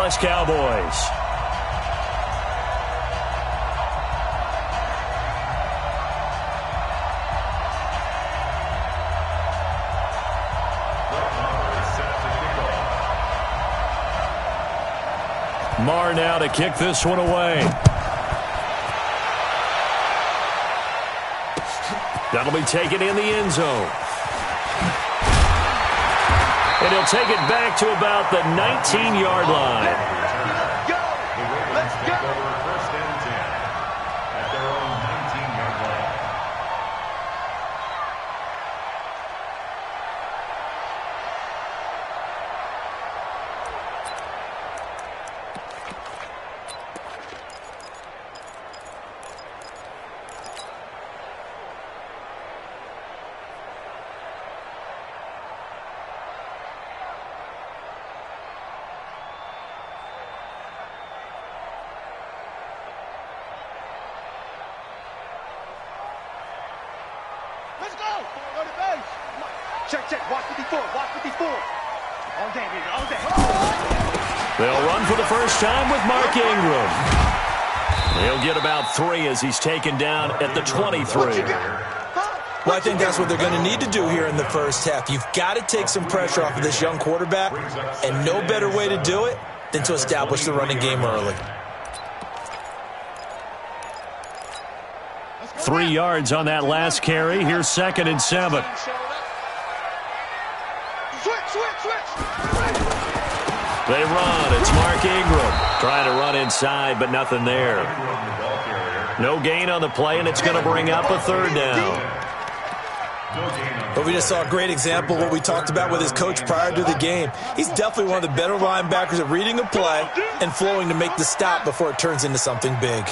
Dallas Cowboys. Marr now to kick this one away. That'll be taken in the end zone. And he'll take it back to about the 19-yard line. Go! Let's go! First and 10 at their own 19-yard line. Let's go! Go to base! Check, check. Watch 54. Watch 54. All day, baby. All day. They'll run for the first time with Mark Ingram. He'll get about 3 as he's taken down at the 23. Well, I think that's what they're going to need to do here in the first half. You've got to take some pressure off of this young quarterback, and no better way to do it than to establish the running game early. 3 yards on that last carry. Here's 2nd and 7. They run. It's Mark Ingram trying to run inside, but nothing there. No gain on the play, and it's going to bring up a 3rd down. But we just saw a great example of what we talked about with his coach prior to the game. He's definitely one of the better linebackers at reading a play and flowing to make the stop before it turns into something big.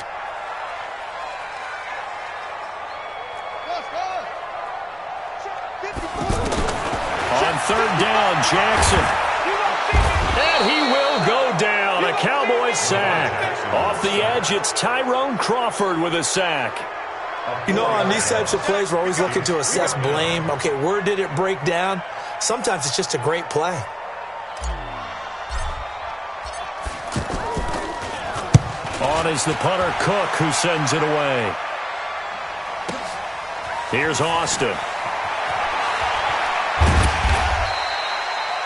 On 3rd down, Jackson. And he will go down. A Cowboys sack. Off the edge, it's Tyrone Crawford with a sack. You know, on these types of plays, we're always looking to assess blame. Okay, where did it break down? Sometimes it's just a great play. On is the punter, Cook, who sends it away. Here's Austin.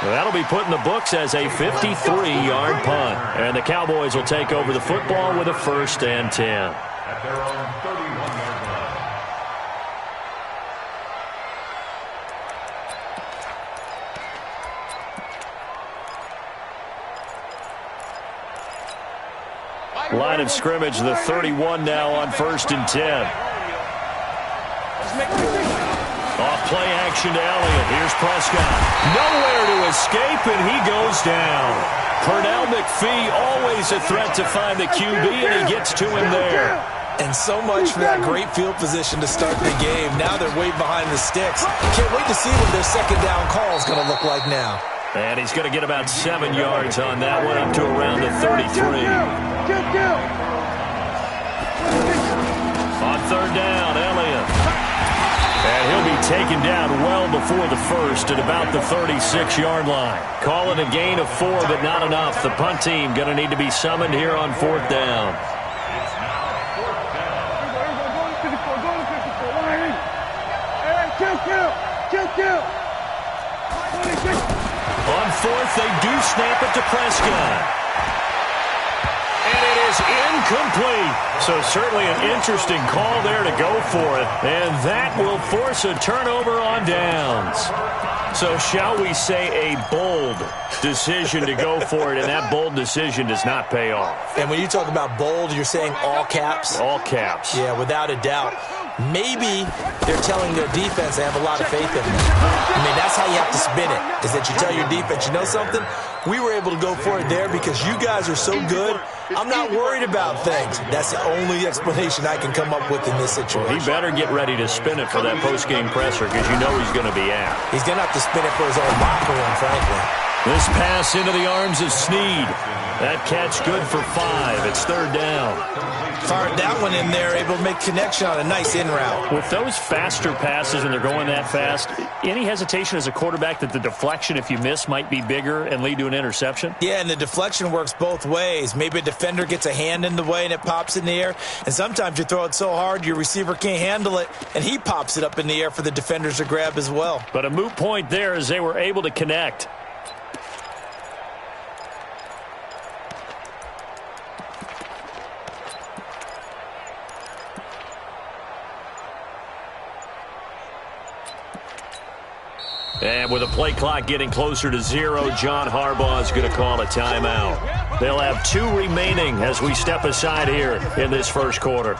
That'll be put in the books as a 53-yard punt. And the Cowboys will take over the football with a 1st and 10. At their own 31-yard line. Line of scrimmage, the 31 now on 1st and 10. Off play action to Elliott. Here's Prescott. Nowhere to escape, and he goes down. Pernell McPhee, always a threat to find the QB, and he gets to him there. And so much for that great field position to start the game. Now they're way behind the sticks. Can't wait to see what their 2nd down call is going to look like now. And he's going to get about 7 yards on that one, up to around the 33. On 3rd down, Elliott. And he'll be taken down well before the 1st at about the 36-yard line. Call it a gain of 4, but not enough. The punt team going to need to be summoned here on 4th down. It's now 4th down. On 4th, they do snap it to Prescott. And it is incomplete. So certainly an interesting call there to go for it. And that will force a turnover on downs. So shall we say a bold decision to go for it, and that bold decision does not pay off. And when you talk about bold, you're saying all caps? All caps. Yeah, without a doubt. Maybe they're telling their defense they have a lot of faith in them. I mean, that's how you have to spin it, is that you tell your defense, you know something? We were able to go for it there because you guys are so good. I'm not worried about things. That's the only explanation I can come up with in this situation. He better get ready to spin it for that post-game presser because you know he's going to be out. He's going to have to spin it for his own locker room, frankly. This pass into the arms of Snead. That catch good for 5. It's third down. Fired that one in there, able to make connection on a nice in route. With those faster passes and they're going that fast, any hesitation as a quarterback that the deflection, if you miss, might be bigger and lead to an interception? Yeah, and the deflection works both ways. Maybe a defender gets a hand in the way and it pops in the air. And sometimes you throw it so hard your receiver can't handle it, and he pops it up in the air for the defenders to grab as well. But a moot point there as they were able to connect. And with the play clock getting closer to 0, John Harbaugh is going to call a timeout. They'll have 2 remaining as we step aside here in this first quarter.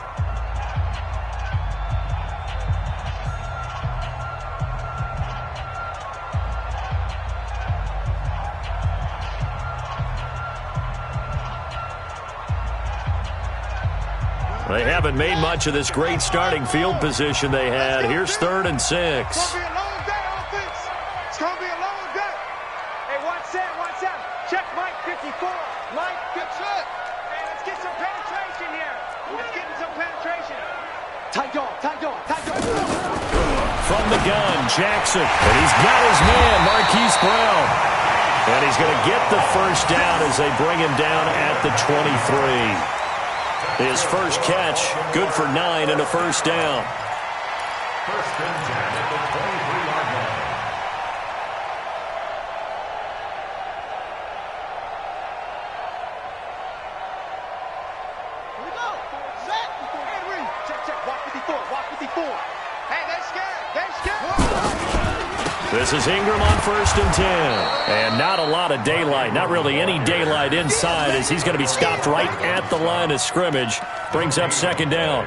They haven't made much of this great starting field position they had. Here's 3rd and 6. Check Mike 54. Mike, good shot. Hey, let's get some penetration here. Let's get some penetration. Tight dog. From the gun, Jackson. And he's got his man, Marquise Brown. And he's going to get the first down as they bring him down at the 23. His first catch, good for 9 and a first down. First and 10 at the 23-yard line. This is Ingram on 1st and 10. And not a lot of daylight, not really any daylight inside as he's going to be stopped right at the line of scrimmage. Brings up 2nd down.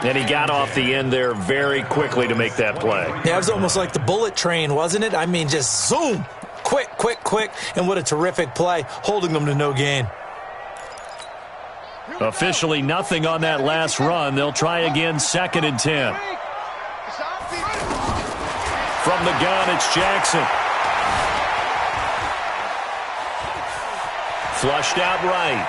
And he got off the end there very quickly to make that play. Yeah, it was almost like the bullet train, wasn't it? I mean, just zoom. Quick. And what a terrific play, holding them to no gain. Officially nothing on that last run. They'll try again 2nd and 10. From the gun, it's Jackson. Flushed out right.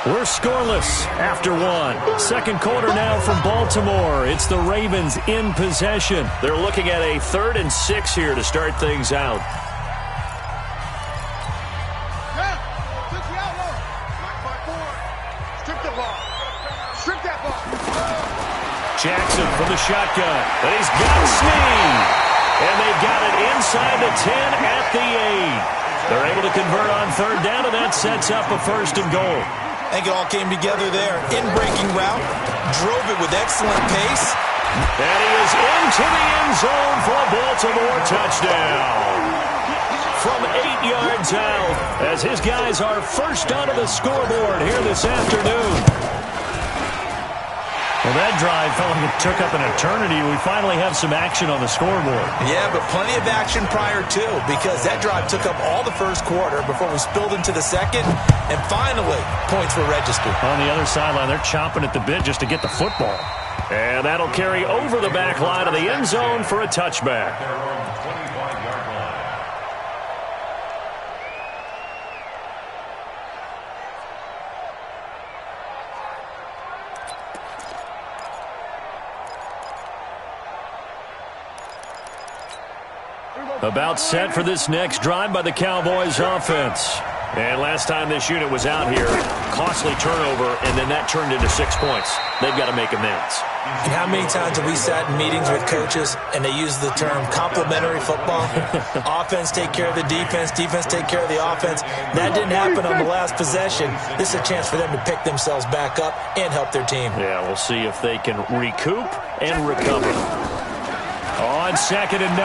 We're scoreless after 1. Second quarter now from Baltimore. It's the Ravens in possession. They're looking at a 3rd and 6 here to start things out. Jackson from the shotgun. And he's got Snead. And they've got it inside the 10 at the 8. They're able to convert on 3rd down, and that sets up a 1st and goal. I think it all came together there. In-breaking route. Drove it with excellent pace. And he is into the end zone for a Baltimore touchdown. From 8 yards out, as his guys are first onto the scoreboard here this afternoon. Well, that drive felt like it took up an eternity. We finally have some action on the scoreboard. Yeah, but plenty of action prior to, because that drive took up all the first quarter before we spilled into the second, and finally, points were registered. On the other sideline, they're chomping at the bit just to get the football. And that'll carry over the back line of the end zone for a touchback. About set for this next drive by the Cowboys offense. And last time this unit was out here, costly turnover, and then that turned into 6 points. They've got to make amends. And how many times have we sat in meetings with coaches and they use the term complementary football? Offense take care of the defense, defense take care of the offense. That didn't happen on the last possession. This is a chance for them to pick themselves back up and help their team. Yeah, we'll see if they can recoup and recover. On 2nd and 9,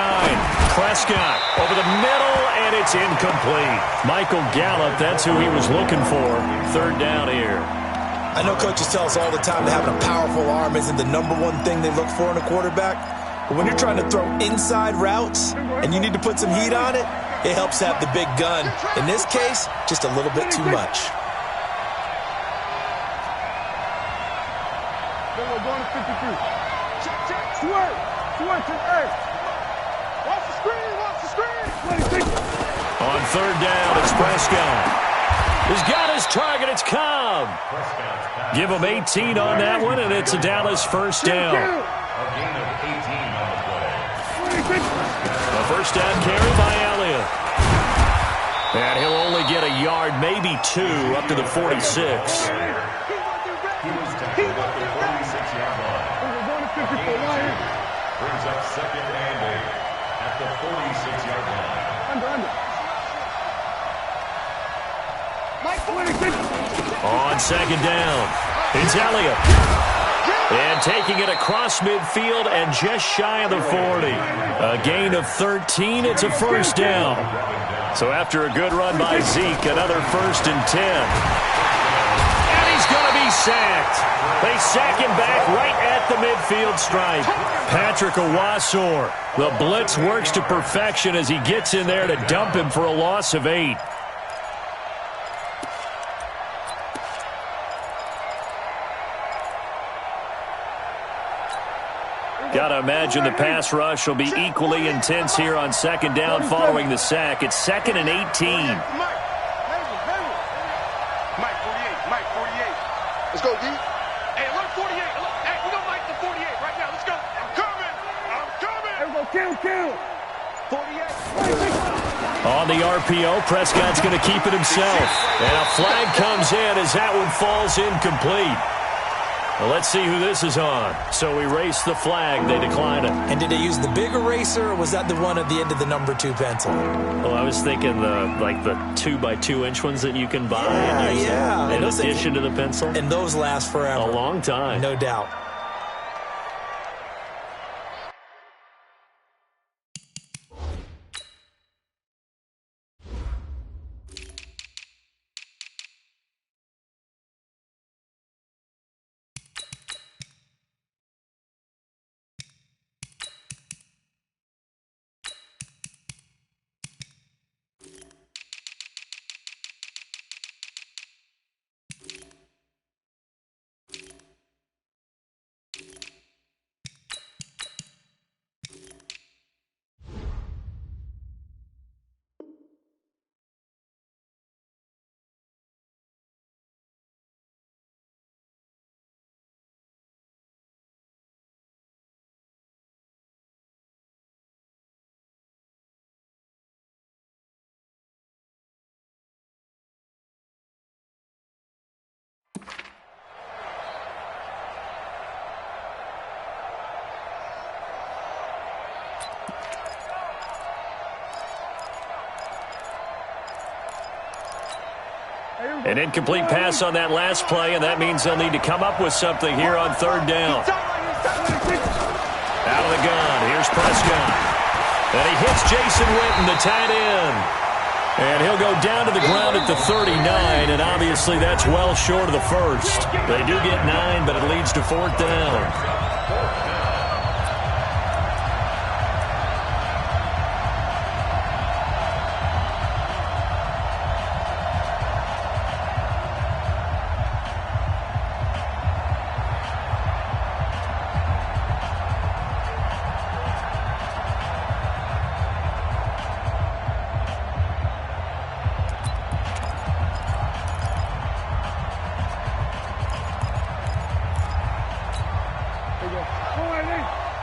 Prescott over the middle, and it's incomplete. Michael Gallup, that's who he was looking for. 3rd down here. I know coaches tell us all the time that having a powerful arm isn't the #1 thing they look for in a quarterback. But when you're trying to throw inside routes and you need to put some heat on it, it helps have the big gun. In this case, just a little bit too much. Going to 53. Check. Watch the screen. On third down, it's Prescott. He's got his target. It's Cobb. Give him 18 on that one, and it's a Dallas first down. A gain of 18 on the play. A first down carry by Elliott. And he'll only get a yard, maybe two, up to the 46. He was tackled at the 46-yard line. Brings up second and 8 at the 46-yard line. On second down, it's Elliott. And taking it across midfield and just shy of the 40. A gain of 13, it's a first down. So after a good run by Zeke, another first and 10. And he's going to be sacked. They sack him back right at the midfield stripe. Patrick Owasor, the blitz works to perfection as he gets in there to dump him for a loss of 8. Got to imagine the pass rush will be equally intense here on second down following the sack. It's second and 18. Mike 48. Let's go, D. Hey, look, 48. Look, hey, we're going to Mike the 48 right now. Let's go. I'm coming. There we go. Kill. 48. On the RPO, Prescott's going to keep it himself. And a flag comes in as that one falls incomplete. Well, let's see who this is on. So we race the flag. They decline it. And did they use the big eraser, or was that the one at the end of the number 2 pencil? Well, I was thinking the 2x2-inch ones that you can buy and use in addition to the pencil. And those last forever. A long time. No doubt. An incomplete pass on that last play, and that means they'll need to come up with something here on third down. Out of the gun, here's Prescott. And he hits Jason Witten, the tight end. And he'll go down to the ground at the 39, and obviously that's well short of the first. They do get 9, but it leads to fourth down.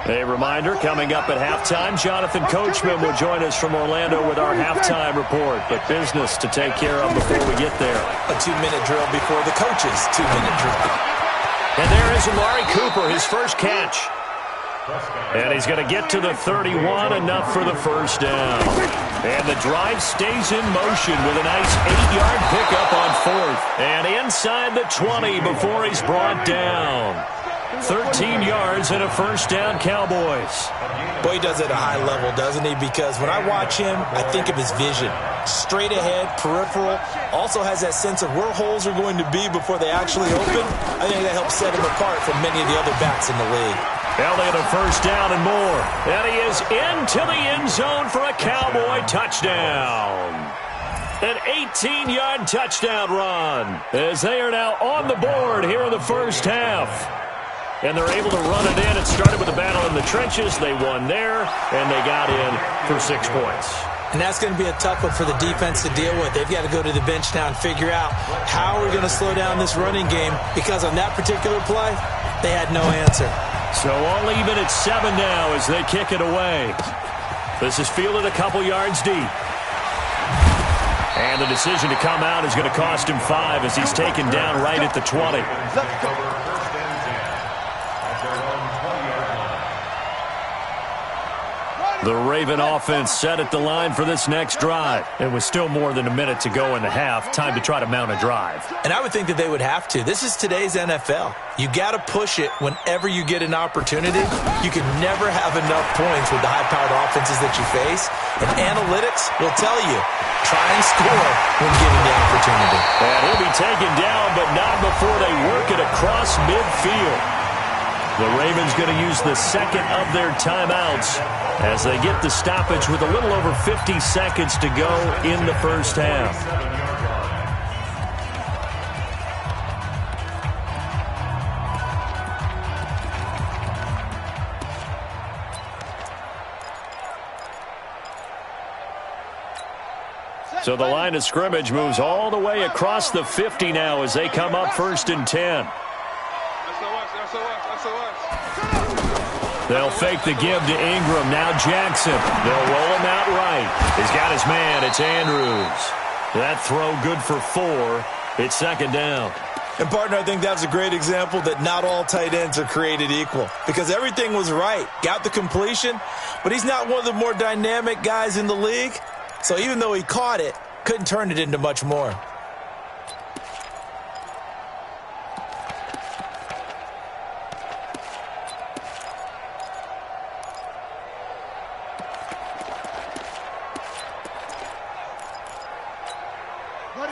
A reminder, coming up at halftime, Jonathan Coachman will join us from Orlando with our halftime report. But business to take care of before we get there. A 2-minute drill before the coach's 2-minute drill. And there is Amari Cooper, his first catch. And he's going to get to the 31, enough for the first down. And the drive stays in motion with a nice 8-yard pickup on fourth. And inside the 20 before he's brought down. 13 yards and a first down, Cowboys. Boy, he does it at a high level, doesn't he? Because when I watch him, I think of his vision. Straight ahead, peripheral. Also has that sense of where holes are going to be before they actually open. I think that helps set him apart from many of the other backs in the league. Elliott a first down and more. And he is into the end zone for a Cowboy touchdown. An 18-yard touchdown run as they are now on the board here in the first half. And they're able to run it in. It started with a battle in the trenches. They won there, and they got in for 6 points. And that's going to be a tough one for the defense to deal with. They've got to go to the bench now and figure out how we're going to slow down this running game, because on that particular play, they had no answer. So all even at 7 now as they kick it away. This is fielded a couple yards deep. And the decision to come out is going to cost him 5 as he's taken down right at the 20. The Raven offense set at the line for this next drive. It was still more than a minute to go in the half. Time to try to mount a drive. And I would think that they would have to. This is today's NFL. You got to push it whenever you get an opportunity. You can never have enough points with the high-powered offenses that you face. And analytics will tell you, try and score when given the opportunity. And he'll be taken down, but not before they work it across midfield. The Ravens going to use the second of their timeouts as they get the stoppage with a little over 50 seconds to go in the first half. So the line of scrimmage moves all the way across the 50 now as they come up 1st and 10. They'll fake the give to Ingram. Now Jackson. They'll roll him out right. He's got his man. It's Andrews. That throw good for 4. It's 2nd down. And, partner, I think that's a great example that not all tight ends are created equal, because everything was right. Got the completion, but he's not one of the more dynamic guys in the league. So even though he caught it, couldn't turn it into much more.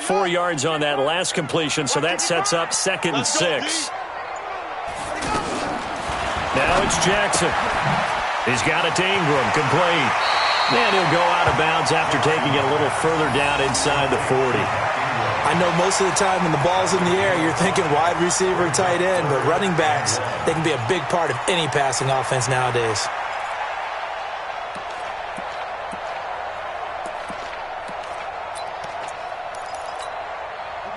Four yards on that last completion, so that sets up 2nd and 6. Now it's Jackson. He's got it to Ingram, complete. And he'll go out of bounds after taking it a little further down inside the 40. I know most of the time when the ball's in the air, you're thinking wide receiver, tight end, but running backs, they can be a big part of any passing offense nowadays.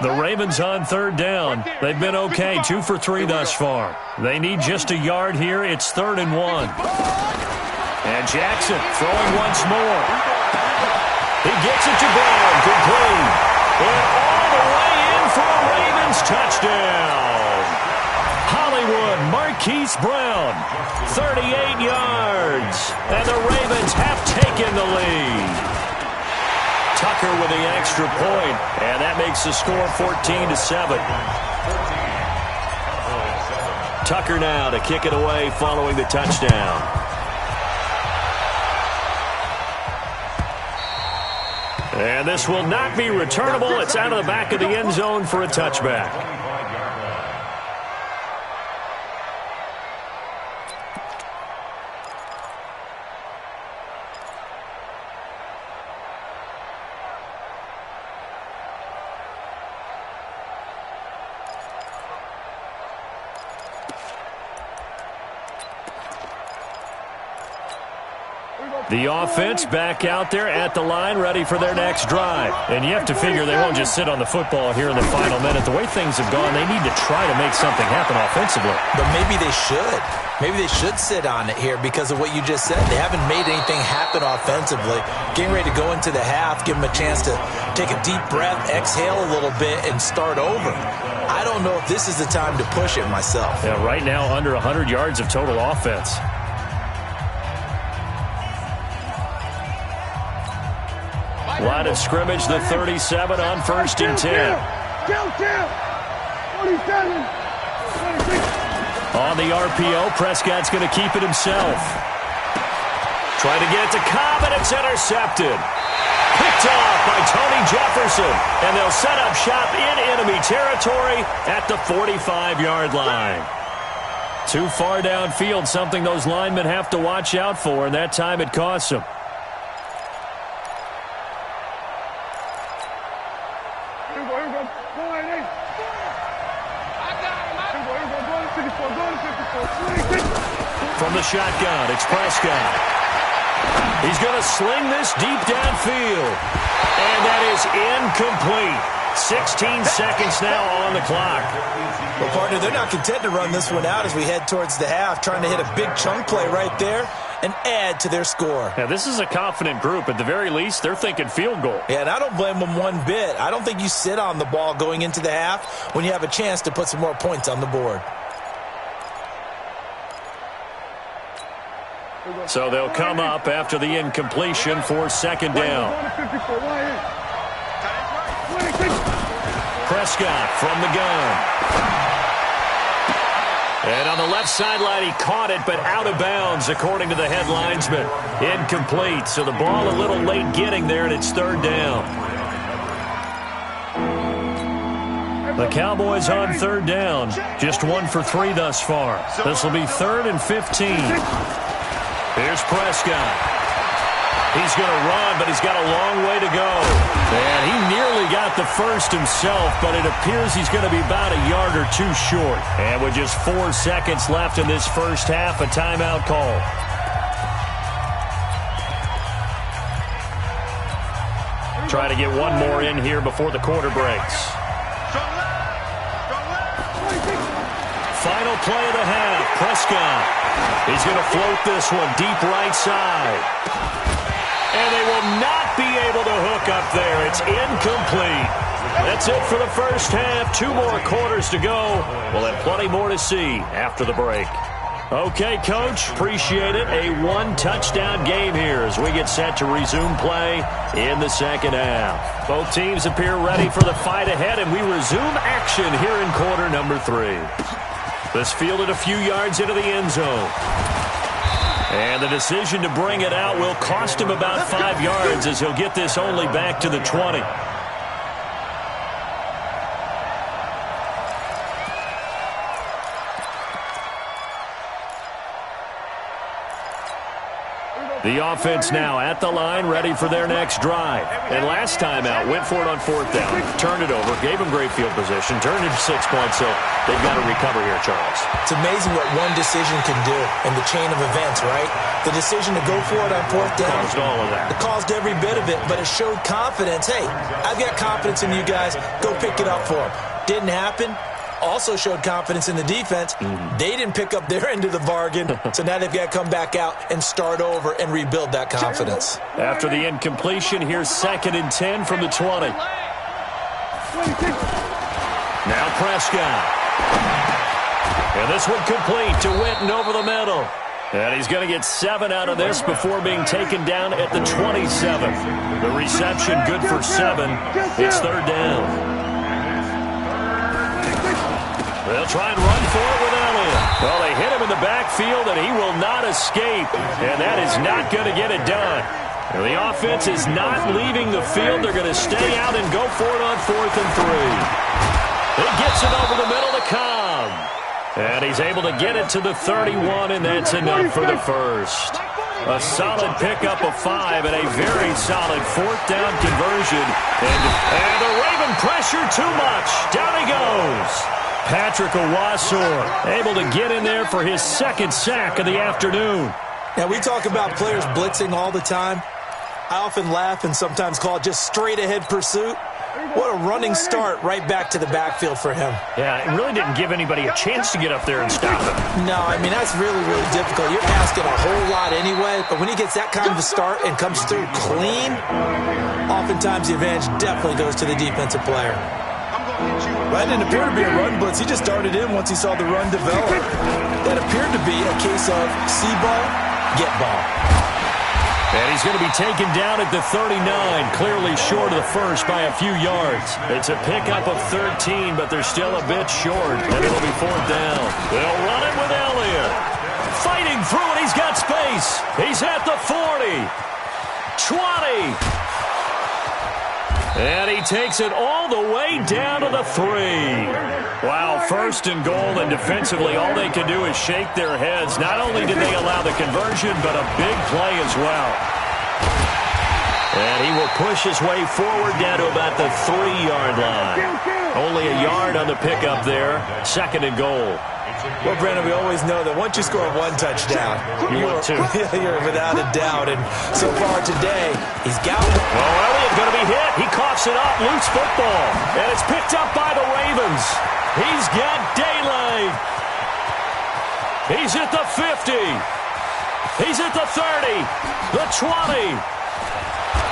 The Ravens on 3rd down. They've been okay, 2 for 3 thus far. They need just a yard here. It's 3rd and 1. And Jackson throwing once more. He gets it to Brown, complete. And all the way in for a Ravens touchdown. Hollywood Marquise Brown, 38 yards. And the Ravens have taken the lead. Tucker with the extra point, and that makes the score 14-7. Tucker now to kick it away following the touchdown. And this will not be returnable. It's out of the back of the end zone for a touchback. The offense back out there at the line, ready for their next drive. And you have to figure they won't just sit on the football here in the final minute. The way things have gone, they need to try to make something happen offensively. But maybe they should. Maybe they should sit on it here because of what you just said. They haven't made anything happen offensively. Getting ready to go into the half, give them a chance to take a deep breath, exhale a little bit, and start over. I don't know if this is the time to push it myself. Yeah, right now under 100 yards of total offense. Line of scrimmage, the 37 on 1st and 10. On the RPO, Prescott's going to keep it himself. Trying to get it to Cobb, and it's intercepted. Picked off by Tony Jefferson. And they'll set up shop in enemy territory at the 45-yard line. Too far downfield, something those linemen have to watch out for, and that time it costs them. From the shotgun, it's Prescott. He's going to sling this deep downfield. And that is incomplete. 16 seconds now on the clock. Well, partner, they're not content to run this one out as we head towards the half, trying to hit a big chunk play right there and add to their score. Yeah, this is a confident group. At the very least, they're thinking field goal. Yeah, and I don't blame them one bit. I don't think you sit on the ball going into the half when you have a chance to put some more points on the board. So they'll come up after the incompletion for second down. Prescott from the gun. And on the left sideline, he caught it, but out of bounds, according to the head linesman. Incomplete, so the ball a little late getting there, and it's third down. The Cowboys on third down. Just 1 for 3 thus far. This will be 3rd and 15. Here's Prescott. He's going to run, but he's got a long way to go. And he nearly got the first himself, but it appears he's going to be about a yard or two short. And with just 4 seconds left in this first half, a timeout call. Try to get one more in here before the quarter breaks. Final play of the half. Prescott. He's going to float this one deep right side. And they will not be able to hook up there. It's incomplete. That's it for the first half. 2 more quarters to go. We'll have plenty more to see after the break. Okay, Coach, appreciate it. A 1-touchdown game here as we get set to resume play in the second half. Both teams appear ready for the fight ahead, and we resume action here in quarter number 3. This fielded a few yards into the end zone. And the decision to bring it out will cost him about 5 yards as he'll get this only back to the 20. The offense now at the line, ready for their next drive. And last time out, went for it on 4th down, turned it over, gave them great field position, turned it to 6 points, so they've got to recover here, Charles. It's amazing what one decision can do in the chain of events, right? The decision to go for it on 4th down. Caused all of that. It caused every bit of it, but it showed confidence. Hey, I've got confidence in you guys. Go pick it up for them. Didn't happen. Also showed confidence in the defense. They didn't pick up their end of the bargain, so now they've got to come back out and start over and rebuild that confidence. After the incompletion, here's 2nd and 10 from the 20. Now Prescott. And this one complete to Witten over the middle. And he's going to get 7 out of this before being taken down at the 27. The reception good for 7. It's 3rd down. They'll try and run for it with Elliott. Well, they hit him in the backfield, and he will not escape. And that is not going to get it done. And the offense is not leaving the field. They're going to stay out and go for it on 4th and 3. He gets it over the middle to Cobb. And he's able to get it to the 31, and that's enough for the first. A solid pickup of 5 and a very solid 4th down conversion. And the Raven pressure too much. Down he goes. Patrick Owasor able to get in there for his 2nd sack of the afternoon. Now, we talk about players blitzing all the time. I often laugh and sometimes call it just straight-ahead pursuit. What a running start right back to the backfield for him. Yeah, it really didn't give anybody a chance to get up there and stop him. No, I mean, that's really, really difficult. You're asking a whole lot anyway, but when he gets that kind of a start and comes through clean, oftentimes the advantage definitely goes to the defensive player. That didn't appear to be a run blitz. He just darted in once he saw the run develop. That appeared to be a case of see ball, get ball. And he's going to be taken down at the 39, clearly short of the first by a few yards. It's a pickup of 13, but they're still a bit short, and it'll be 4th down. They'll run it with Elliott. Fighting through it, he's got space. He's at the 40, 20. And he takes it all the way down to the 3. Wow, 1st and goal, and defensively all they can do is shake their heads. Not only did they allow the conversion, but a big play as well. And he will push his way forward down to about the 3-yard line. Only a yard on the pickup there. 2nd and goal. Well, Brandon, we always know that once you score one touchdown, you're without a doubt. And so far today, he's got one. Oh, Elliott going to be hit. He coughs it up. Loose football. And it's picked up by the Ravens. He's got daylight. He's at the 50. He's at the 30. The 20.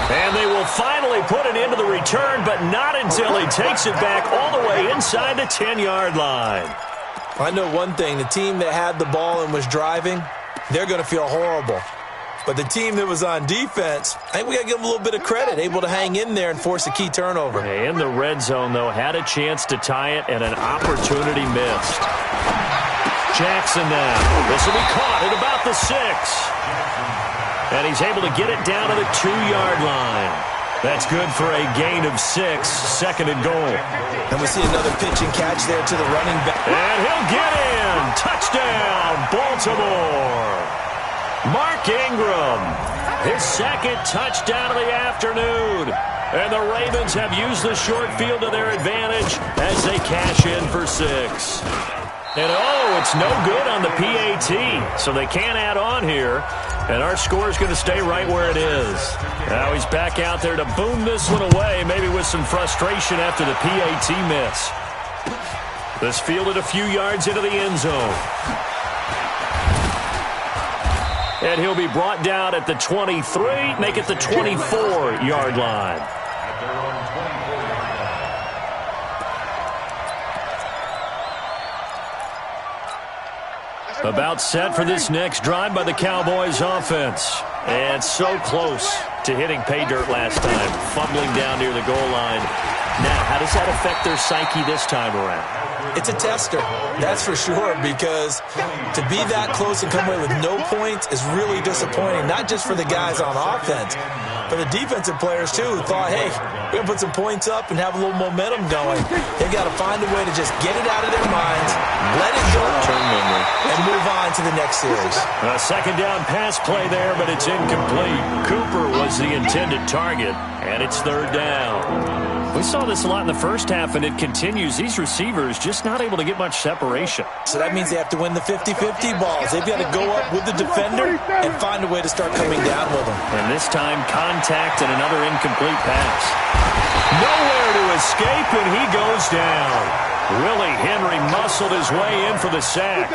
And they will finally put it into the return, but not until he takes it back all the way inside the 10-yard line. I know one thing. The team that had the ball and was driving, they're going to feel horrible. But the team that was on defense, I think we got to give them a little bit of credit, able to hang in there and force a key turnover. In the red zone, though, had a chance to tie it and an opportunity missed. Jackson now. This will be caught at about the 6. And he's able to get it down to the 2-yard line. That's good for a gain of 6, second and goal. And we see another pitch and catch there to the running back. And he'll get in. Touchdown, Baltimore. Mark Ingram, his second touchdown of the afternoon. And the Ravens have used the short field to their advantage as they cash in for 6. And, oh, it's no good on the PAT, so they can't add on here. And our score is going to stay right where it is. Now he's back out there to boom this one away, maybe with some frustration after the PAT miss. This fielded a few yards into the end zone. And he'll be brought down at the 23, make it the 24-yard line. About set for this next drive by the Cowboys offense. And so close to hitting pay dirt last time, fumbling down near the goal line. Now, how does that affect their psyche this time around? It's a tester, that's for sure, because to be that close and come away with no points is really disappointing, not just for the guys on offense, but the defensive players, too, who thought, hey, we're going to put some points up and have a little momentum going. They've got to find a way to just get it out of their minds, let it go, and move on to the next series. A second down pass play there, but it's incomplete. Cooper was the intended target, and it's third down. We saw this a lot in the first half, and it continues. These receivers just not able to get much separation. So that means they have to win the 50-50 balls. They've got to go up with the defender and find a way to start coming down with them. And this time, contact and another incomplete pass. Nowhere to escape, and he goes down. Willie Henry muscled his way in for the sack.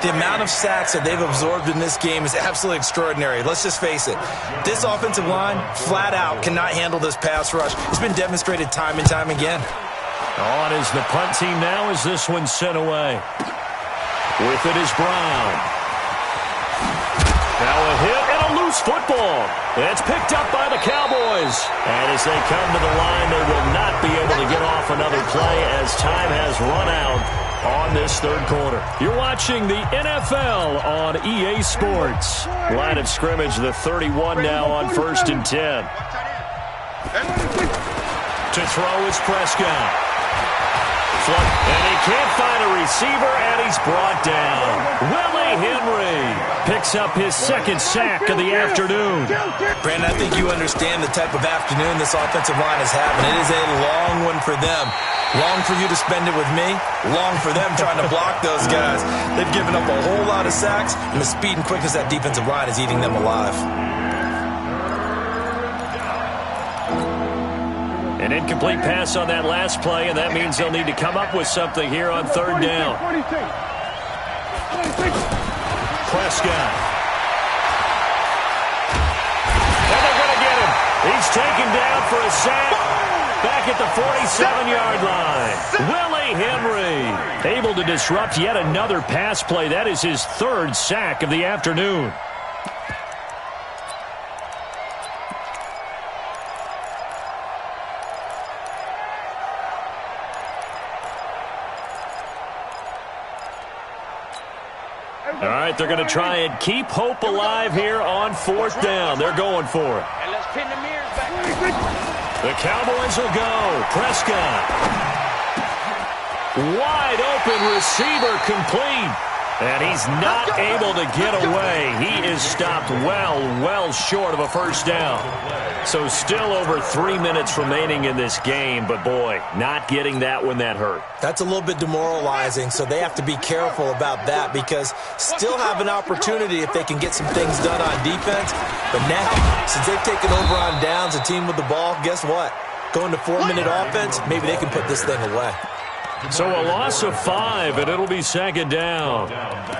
The amount of sacks that they've absorbed in this game is absolutely extraordinary. Let's just face it. This offensive line, flat out, cannot handle this pass rush. It's been demonstrated time and time again. On is the punt team now as this one's sent away. With it is Brown. Now a hit and a loose football. It's picked up by the Cowboys. And as they come to the line, they will not be able to get off another play as time has run out on this third quarter. You're watching the NFL on EA Sports. Line of scrimmage, the 31 now on 1st and 10. To throw is Prescott. And he can't find a receiver, and he's brought down. Willie Henry picks up his second sack of the afternoon. Brandon, I think you understand the type of afternoon this offensive line is having. It is a long one for them. Long for you to spend it with me. Long for them trying to block those guys. They've given up a whole lot of sacks, and the speed and quickness of that defensive line is eating them alive. An incomplete pass on that last play, and that means they'll need to come up with something here on third down. Prescott. And they're going to get him. He's taken down for a sack. Back at the 47-yard line. Willie Henry able to disrupt yet another pass play. That is his third sack of the afternoon. All right, they're going to try and keep hope alive here on fourth down. They're going for it. And let's pin the mirrors back. The Cowboys will go. Prescott. Wide open receiver complete. And he's not able to get away. He is stopped well short of a first down. So still over 3 minutes remaining in this game, but boy, not getting that when that hurt. That's a little bit demoralizing, so they have to be careful about that because still have an opportunity if they can get some things done on defense. But now, since they've taken over on downs, a team with the ball, guess what? Going to 4-minute offense, maybe they can put this thing away. So a loss of 5, and it'll be second down.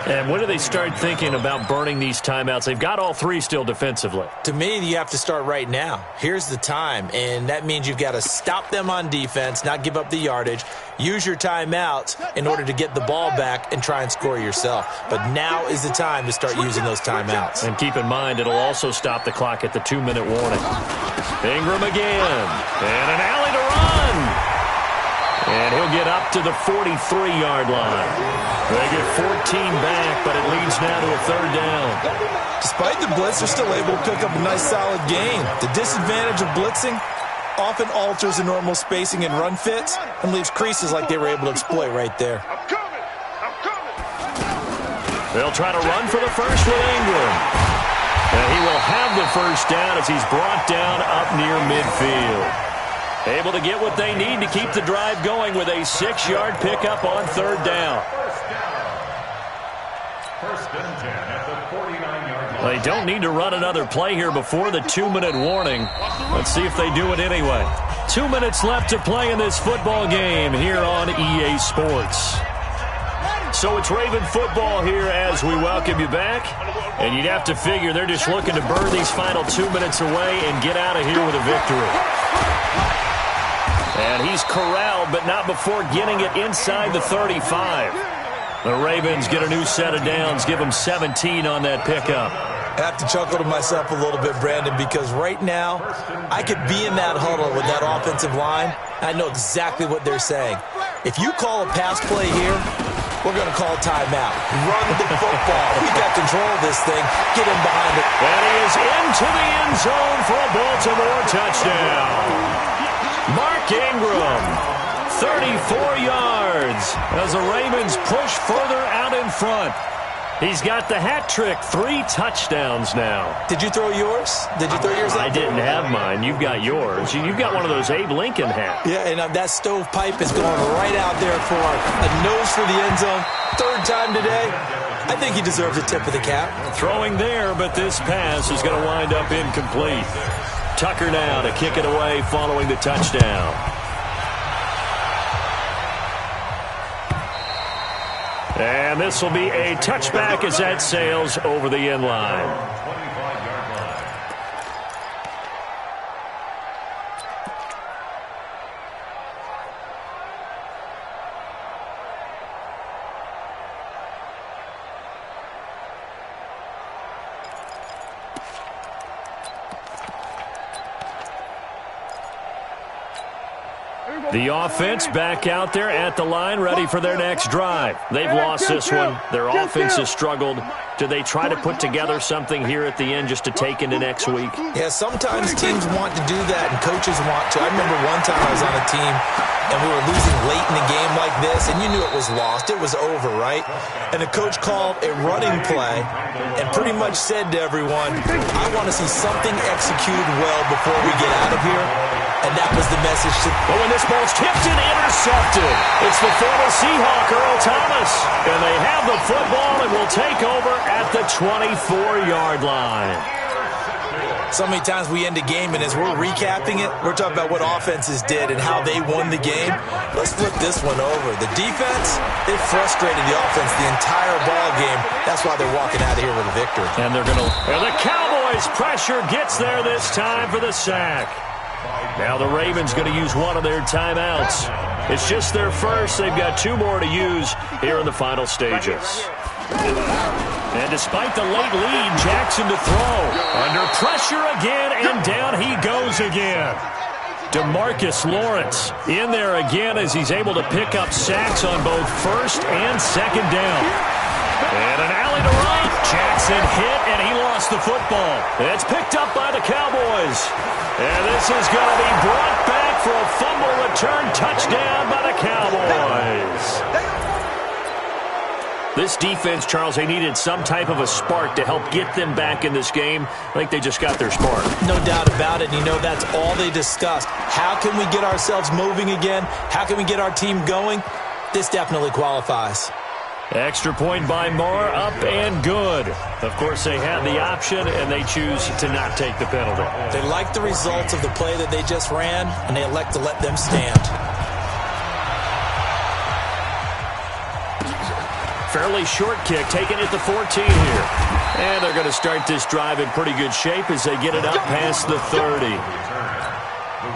And when do they start thinking about burning these timeouts? They've got all 3 still defensively. To me, you have to start right now. Here's the time, and that means you've got to stop them on defense, not give up the yardage, use your timeouts in order to get the ball back and try and score yourself. But now is the time to start using those timeouts. And keep in mind, it'll also stop the clock at the 2-minute warning. Ingram again, and an alley to run. And he'll get up to the 43-yard line. They get 14 back, but it leads now to a third down. Despite the blitz, they're still able to pick up a nice, solid gain. The disadvantage of blitzing often alters the normal spacing and run fits and leaves creases like they were able to exploit right there. They'll try to run for the first with Ingram. And he will have the first down as he's brought down up near midfield. Able to get what they need to keep the drive going with a 6-yard pickup on third down. First and 10 at the 49-yard line. They don't need to run another play here before the 2-minute warning. Let's see if they do it anyway. 2 minutes left to play in this football game here on EA Sports. So it's Raven football here as we welcome you back. And you'd have to figure they're just looking to burn these final 2 minutes away and get out of here with a victory. And he's corralled, but not before getting it inside the 35. The Ravens get a new set of downs, give them 17 on that pickup. I have to chuckle to myself a little bit, Brandon, because right now I could be in that huddle with that offensive line. I know exactly what they're saying. If you call a pass play here, we're going to call a timeout. Run the football. We got control of this thing. Get in behind it. And he is into the end zone for a Baltimore touchdown. Mark Ingram, 34 yards as the Ravens push further out in front. He's got the hat trick, 3 touchdowns now. Did you throw yours? Did you throw yours out? I didn't have mine. You've got yours. You've got one of those Abe Lincoln hats. Yeah, and that stovepipe is going right out there for a nose for the end zone. 3rd time today. I think he deserves a tip of the cap. Throwing there, but this pass is going to wind up incomplete. Tucker now to kick it away following the touchdown. And this will be a touchback as that sails over the end line. The offense back out there at the line, ready for their next drive. They've lost this one. Their offense has struggled. Do they try to put together something here at the end just to take into next week? Yeah, sometimes teams want to do that, and coaches want to. I remember one time I was on a team, and we were losing late in a game like this, and you knew it was lost. It was over, right? And the coach called a running play and pretty much said to everyone, I want to see something executed well before we get out of here. And that was the message. But when this ball's tipped and intercepted, it's the former Seahawk, Earl Thomas. And they have the football and will take over at the 24-yard line. So many times we end a game, and as we're recapping it, we're talking about what offenses did and how they won the game. Let's flip this one over. The defense, they frustrated the offense the entire ball game. That's why they're walking out of here with a victory. And they're going to. And the Cowboys' pressure gets there this time for the sack. Now the Ravens going to use one of their timeouts. It's just their first. They've got 2 more to use here in the final stages. And despite the late lead, Jackson to throw. Under pressure again, and down he goes again. DeMarcus Lawrence in there again as he's able to pick up sacks on both first and second down. And an alley to right. Jackson hit, and he lost the football. It's picked up by the Cowboys. And this is going to be brought back for a fumble return touchdown by the Cowboys. This defense, Charles, they needed some type of a spark to help get them back in this game. I think they just got their spark. No doubt about it. You know, that's all they discussed. How can we get ourselves moving again? How can we get our team going? This definitely qualifies. Extra point by Moore, up and good. Of course, they had the option, and they choose to not take the penalty. They like the results of the play that they just ran, and they elect to let them stand. Fairly short kick, taken at the 14 here. And they're going to start this drive in pretty good shape as they get it up past the 30. The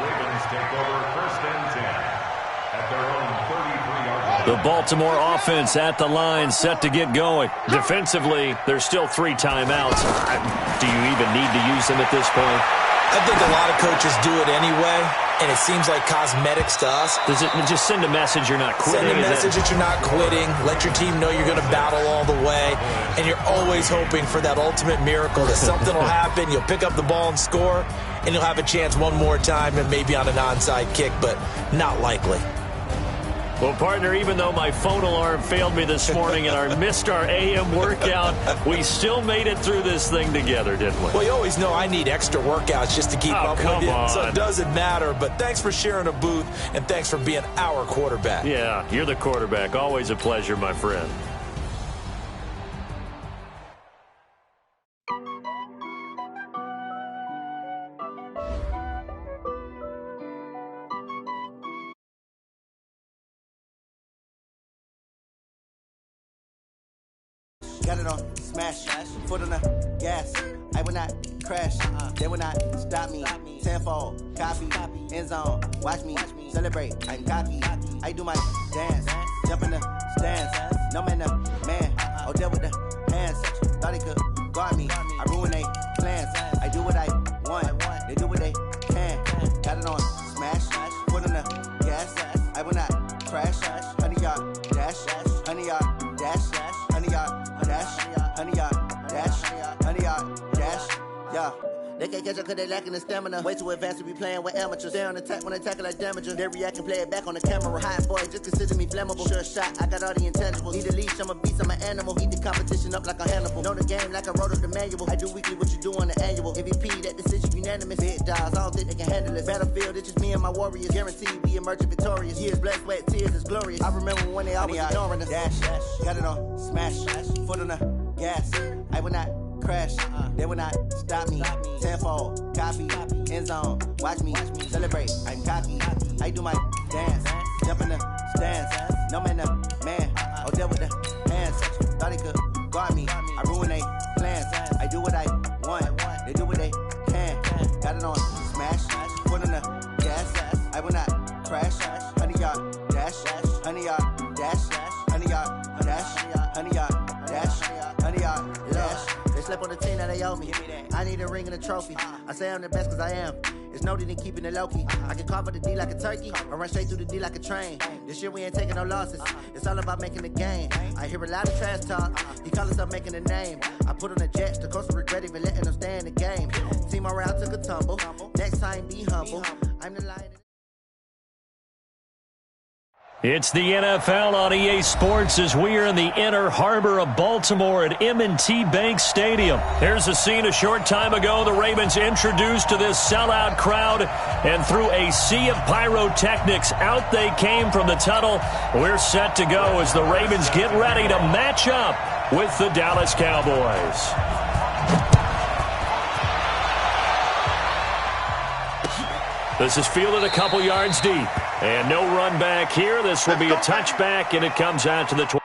Ravens take over first and 10 at their own 33-yard line. The Baltimore offense at the line, set to get going. Defensively, there's still 3 timeouts. Do you even need to use them at this point? I think a lot of coaches do it anyway, and it seems like cosmetics to us. Does it just send a message you're not quitting? Send a message that you're not quitting. Let your team know you're going to battle all the way, and you're always hoping for that ultimate miracle that something will happen. You'll pick up the ball and score, and you'll have a chance one more time and maybe on an onside kick, but not likely. Well, partner, even though my phone alarm failed me this morning and I missed our AM workout, we still made it through this thing together, didn't we? Well, you always know I need extra workouts just to keep up with you, so it doesn't matter. But thanks for sharing a booth, and thanks for being our quarterback. Yeah, you're the quarterback. Always a pleasure, my friend. Got it on, smash, foot on the gas. I will not crash, they will not stop me. Tenfold, copy, end zone, watch me celebrate. I'm cocky, I do my dance, jump in the stands. No man, man, oh, there with the hands. Thought he could guard me, I ruin they plans. I do what I want, they do what they can. Got it on, smash, foot on the gas. I will not crash, 100-yard dash, 100-yard dash, 100-yard dash, 100-yard dash, 100-yard dash, yeah. They can't catch up cause they lacking the stamina. Way too advanced to be playing with amateurs. Stay on attack when they tackle like damager. They react and play it back on the camera. Hot boy, just consider me flammable. Sure shot, I got all the intangibles. Need a leash, I'm a beast, I'm an animal. Eat the competition up like a Hannibal. Know the game like I wrote up the manual. I do weekly what you do on the annual. MVP, that decision unanimous. Big dogs, I don't think they can handle it. Battlefield, it's just me and my warriors. Guaranteed we emerge victorious. Years, blood, sweat, tears, it's glorious. I remember when they always ignoring us. Dash, got it on, smash, foot on the gas. I will not crash, they will not stop me. Tenfold, copy, end zone, watch me celebrate. I'm cocky, I do my dance, jump in the stands. No man, man, oh, there with the hands. Thought he could guard me, I ruin they plans. I do what I want, they do what they can. Got it on, smash, foot on the gas. I will not crash, 100-yard dash, 100-yard dash, 100-yard dash, 100-yard dash, 100-yard dash. They slept on the team that they owe me. I need a ring and a trophy. I say I'm the best cause I am. It's noted in keeping it low-key. I can carve up the D like a turkey or run straight through the D like a train. This year we ain't taking no losses. It's all about making the game. I hear a lot of trash talk. He call himself making a name. I put on the Jets. The coach will regret even letting them stay in the game. Team morale took a tumble. Next time be humble. I'm the lion. It's the NFL on EA Sports as we are in the inner harbor of Baltimore at M&T Bank Stadium. There's a scene a short time ago the Ravens introduced to this sellout crowd, and through a sea of pyrotechnics, out they came from the tunnel. We're set to go as the Ravens get ready to match up with the Dallas Cowboys. This is fielded a couple yards deep. And no run back here. This will be a touchback, and it comes out to the 20.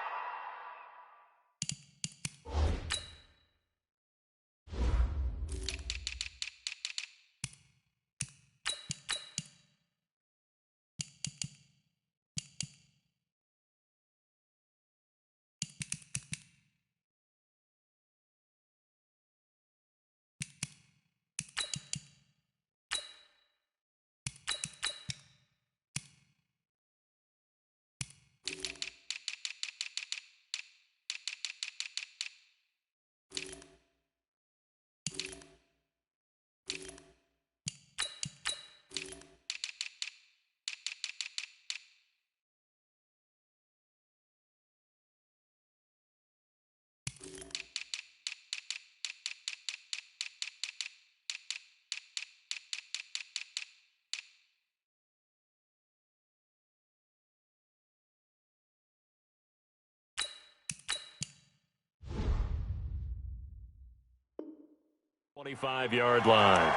25-yard line.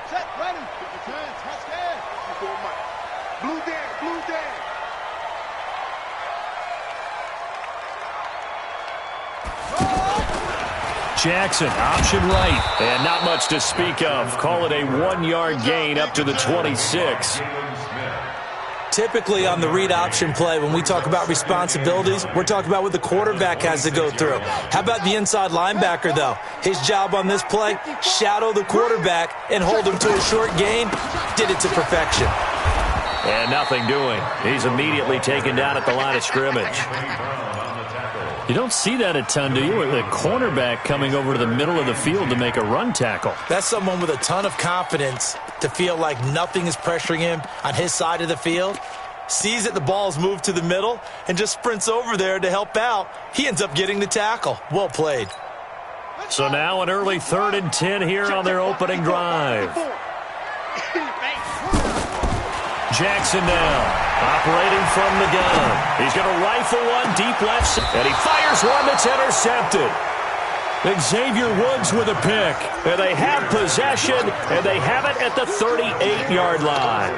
Set, ready. Get your hands, touchdown. Blue down, blue down. Jackson, option right, and not much to speak of. Call it a 1-yard gain up to the 26. Typically on the read option play, when we talk about responsibilities, we're talking about what the quarterback has to go through. How about the inside linebacker, though? His job on this play, shadow the quarterback and hold him to a short gain. Did it to perfection. And nothing doing. He's immediately taken down at the line of scrimmage. You don't see that a ton, do you? With a cornerback coming over to the middle of the field to make a run tackle. That's someone with a ton of confidence to feel like nothing is pressuring him on his side of the field. Sees that the ball is moved to the middle and just sprints over there to help out. He ends up getting the tackle. Well played. So now an early 3rd and 10 here on their opening drive. Jackson now, operating from the gun. He's going to rifle one deep left, and he fires one that's intercepted. Xavier Woods with a pick, and they have possession, and they have it at the 38-yard line.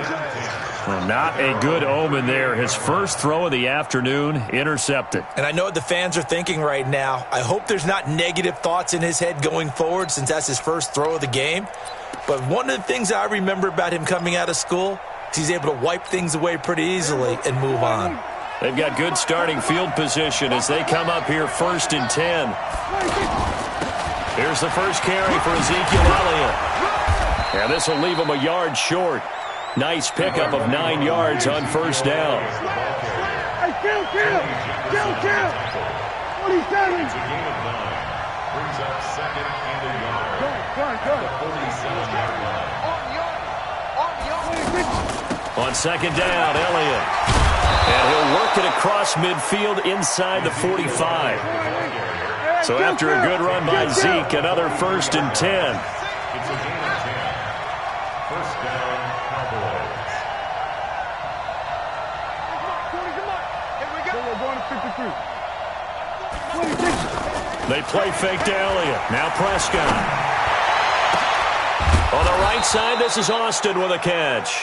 Well, not a good omen there. His first throw of the afternoon, intercepted. And I know what the fans are thinking right now. I hope there's not negative thoughts in his head going forward since that's his first throw of the game. But one of the things I remember about him coming out of school, he's able to wipe things away pretty easily and move on. They've got good starting field position as they come up here 1st and 10. Here's the first carry for Ezekiel Elliott. And this will leave him a yard short. Nice pickup of 9 yards on first down. Hey, kill. 47. Brings up 2nd and a yard. Go. 47-yard line. On 2nd down, Elliott. And he'll work it across midfield inside the 45. So after a good run by Zeke, another 1st and 10. It's a gain of 10. First down, Cowboys. Here we go. We're going to 53. They play fake to Elliott. Now Prescott. On the right side, this is Austin with a catch.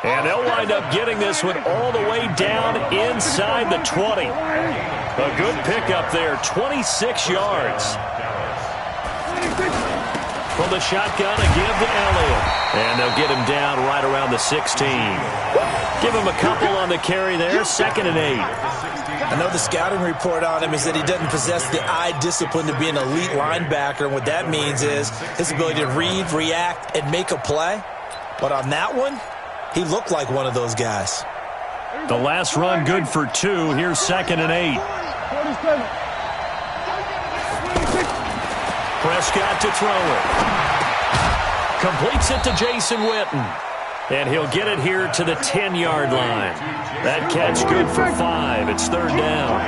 And they'll wind up getting this one all the way down inside the 20. A good pickup there, 26 yards. From the shotgun, a give to Elliott. And they'll get him down right around the 16. Give him a couple on the carry there, 2nd and 8. I know the scouting report on him is that he doesn't possess the eye discipline to be an elite linebacker. And what that means is his ability to read, react, and make a play. But on that one, he looked like one of those guys. The last run good for 2. Here's 2nd and 8. 47. Prescott to throw it. Completes it to Jason Witten. And he'll get it here to the 10-yard line. That catch good for 5. It's 3rd down.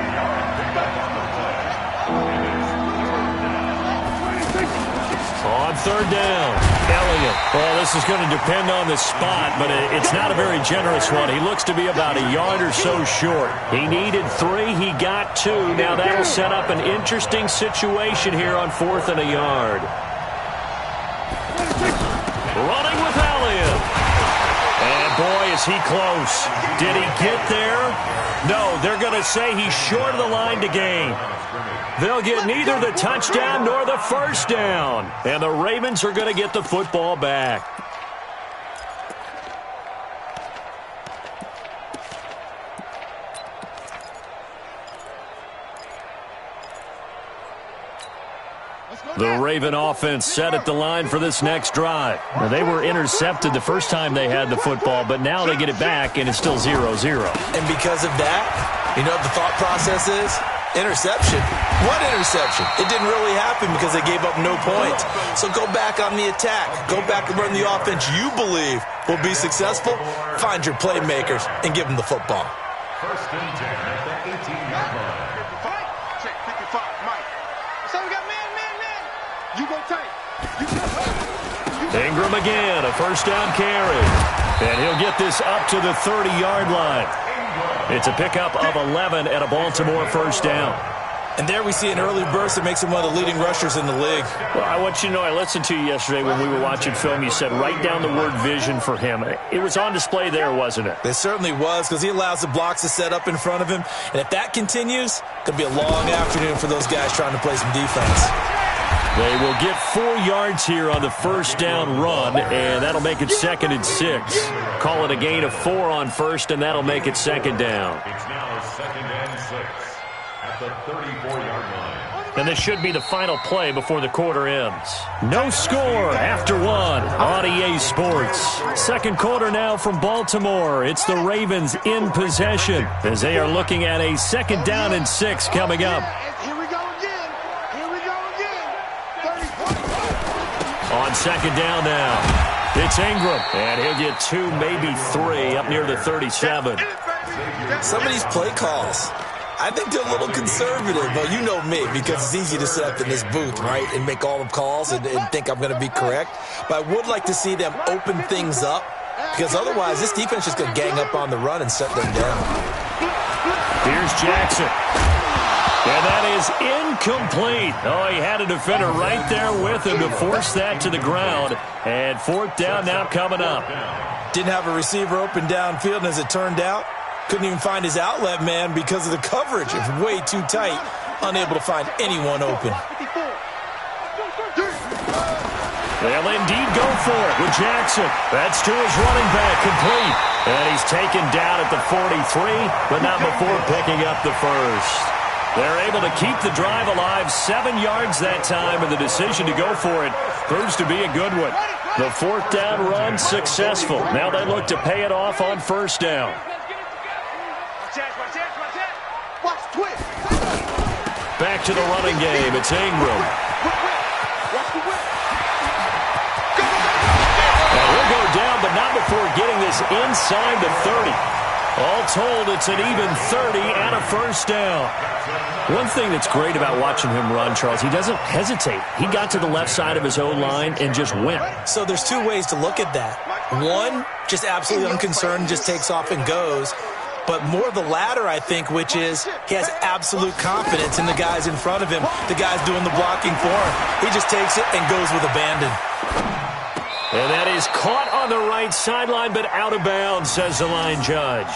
On 3rd down, Elliott. Well, this is going to depend on the spot, but it's not a very generous one. He looks to be about a yard or so short. He needed 3. He got 2. Now that'll set up an interesting situation here on 4th and a yard. Running with Elliott. And boy, is he close. Did he get there? No, they're going to say he's short of the line to gain. They'll get neither the touchdown nor the first down. And the Ravens are going to get the football back. The Raven offense set at the line for this next drive. Now, they were intercepted the first time they had the football, but now they get it back, and it's still 0-0. And because of that, you know what the thought process is? Interception. What interception? It didn't really happen because they gave up no points. So go back on the attack. Go back and run the offense you believe will be successful. Find your playmakers and give them the football. 1st and 10 at the 18-yard line. 55. Check 55. Mike. So we got man. You go tight. Ingram again, a first down carry. And he'll get this up to the 30-yard line. It's a pickup of 11 and a Baltimore first down. And there we see an early burst that makes him one of the leading rushers in the league. Well, I want you to know, I listened to you yesterday when we were watching film. You said write down the word vision for him. It was on display there, wasn't it? It certainly was, because he allows the blocks to set up in front of him. And if that continues, it could be a long afternoon for those guys trying to play some defense. They will get 4 yards here on the first down run, and that'll make it 2nd and 6. Call it a gain of 4 on first, and that'll make it 2nd down. It's now 2nd and 6 at the 34-yard line. And this should be the final play before the quarter ends. No score after 1 on EA Sports. Second quarter now from Baltimore. It's the Ravens in possession as they are looking at a 2nd down and 6 coming up. Here we go again. Here we go again. 30. On 2nd down now, it's Ingram. And he'll get 2, maybe 3 up near the 37. Some of these play calls, I think they're a little conservative, but you know me, because it's easy to sit up in this booth, right, and make all the calls and think I'm going to be correct. But I would like to see them open things up, because otherwise this defense is going to gang up on the run and shut them down. Here's Jackson. And that is incomplete. Oh, he had a defender right there with him to force that to the ground. And 4th down now coming up. Didn't have a receiver open downfield, and as it turned out, couldn't even find his outlet man because of the coverage. It's way too tight. Unable to find anyone open. They'll indeed go for it with Jackson. That's to his running back, complete. And he's taken down at the 43, but not before picking up the first. They're able to keep the drive alive, 7 yards that time, and the decision to go for it proves to be a good one. The 4th down run successful. Now they look to pay it off on first down. Back to the running game. It's Ingram. And he'll go down, but not before getting this inside the 30. All told, it's an even 30 and a first down. One thing that's great about watching him run, Charles, he doesn't hesitate. He got to the left side of his own line and just went. So there's 2 ways to look at that. One, just absolutely unconcerned, just takes off and goes. But more the latter, I think, which is he has absolute confidence in the guys in front of him, the guys doing the blocking for him. He just takes it and goes with abandon. And that is caught on the right sideline, but out of bounds, says the line judge.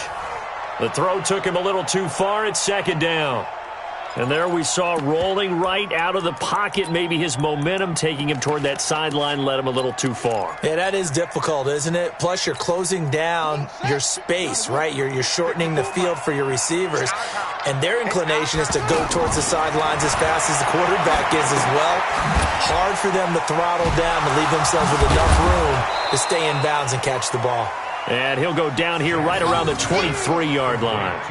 The throw took him a little too far. It's 2nd down. And there we saw rolling right out of the pocket. Maybe his momentum taking him toward that sideline led him a little too far. Yeah, that is difficult, isn't it? Plus, you're closing down your space, right? You're shortening the field for your receivers. And their inclination is to go towards the sidelines as fast as the quarterback is as well. Hard for them to throttle down to leave themselves with enough room to stay in bounds and catch the ball. And he'll go down here right around the 23-yard line.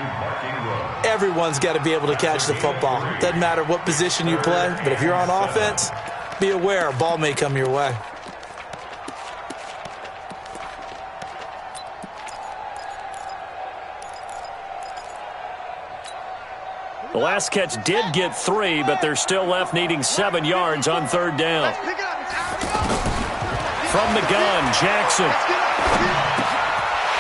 Everyone's got to be able to catch the football. Doesn't matter what position you play, but if you're on offense, be aware a ball may come your way. The last catch did get 3, but they're still left needing 7 yards on 3rd down. From the gun, Jackson.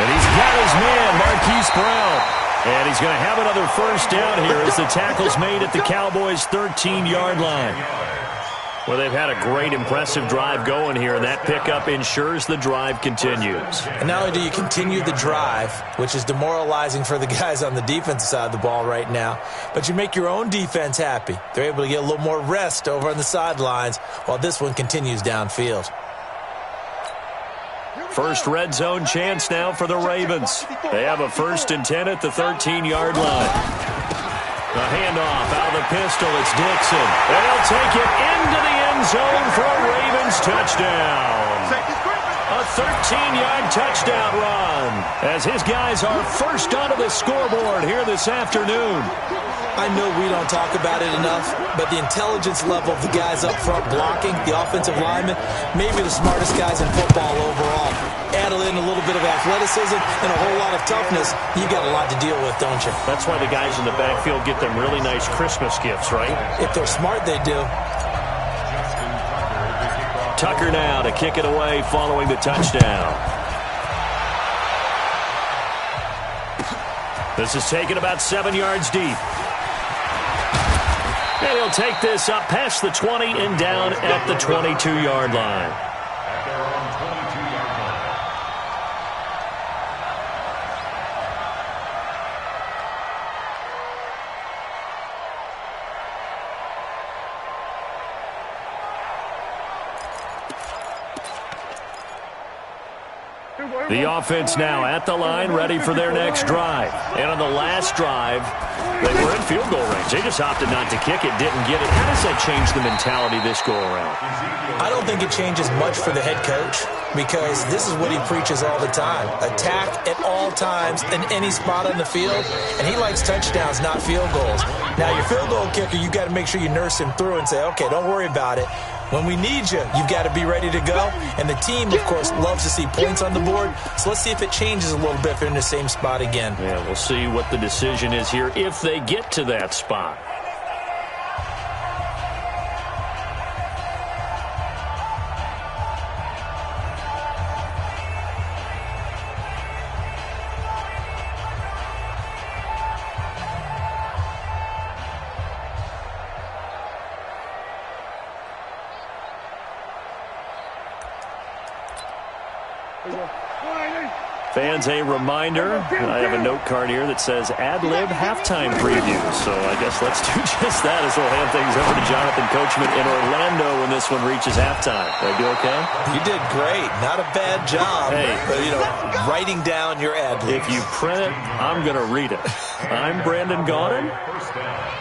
And he's got his man, Marquise Brown. And he's going to have another first down here as the tackle's made at the Cowboys' 13-yard line. Well, they've had a great, impressive drive going here, and that pickup ensures the drive continues. And not only do you continue the drive, which is demoralizing for the guys on the defensive side of the ball right now, but you make your own defense happy. They're able to get a little more rest over on the sidelines while this one continues downfield. First red zone chance now for the Ravens. They have a 1st and 10 at the 13-yard line. The handoff out of the pistol. It's Dixon. And he'll take it into the end zone for a Ravens touchdown. A 13-yard touchdown run as his guys are first onto the scoreboard here this afternoon. I know we don't talk about it enough, but the intelligence level of the guys up front blocking, the offensive linemen, maybe the smartest guys in football overall. Add in a little bit of athleticism and a whole lot of toughness, you got a lot to deal with, don't you? That's why the guys in the backfield get them really nice Christmas gifts, right? If they're smart, they do. Tucker now to kick it away following the touchdown. This is taken about 7 yards deep. And he'll take this up past the 20 and down at the 22-yard line. At their own 22-yard line. The offense now at the line, ready for their next drive. And on the last drive, they were in field goal range. They just opted not to kick it, didn't get it. How does that change the mentality this go-around? I don't think it changes much for the head coach because this is what he preaches all the time. Attack at all times in any spot on the field, and he likes touchdowns, not field goals. Now, your field goal kicker, you got to make sure you nurse him through and say, okay, don't worry about it. When we need you, you've got to be ready to go. And the team, of course, loves to see points on the board. So let's see if it changes a little bit if they're in the same spot again. Yeah, we'll see what the decision is here if they get to that spot. Fans, a reminder, I have a note card here that says ad-lib halftime preview. So I guess let's do just that as we'll hand things over to Jonathan Coachman in Orlando when this one reaches halftime. Did I do okay? You did great. Not a bad job. Hey. But, writing down your ad-libs. If you print it, I'm going to read it. I'm Brandon Gaudin. First down.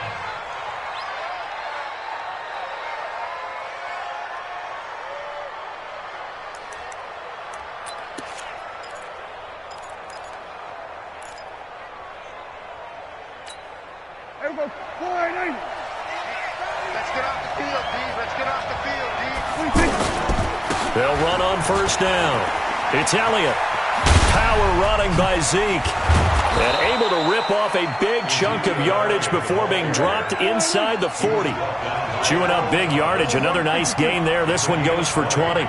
Let's get off the field, D. Let's get off the field, D. They'll run on first down. It's Elliott. Power running by Zeke. And able to rip off a big chunk of yardage before being dropped inside the 40. Chewing up big yardage. Another nice gain there. This one goes for 20. First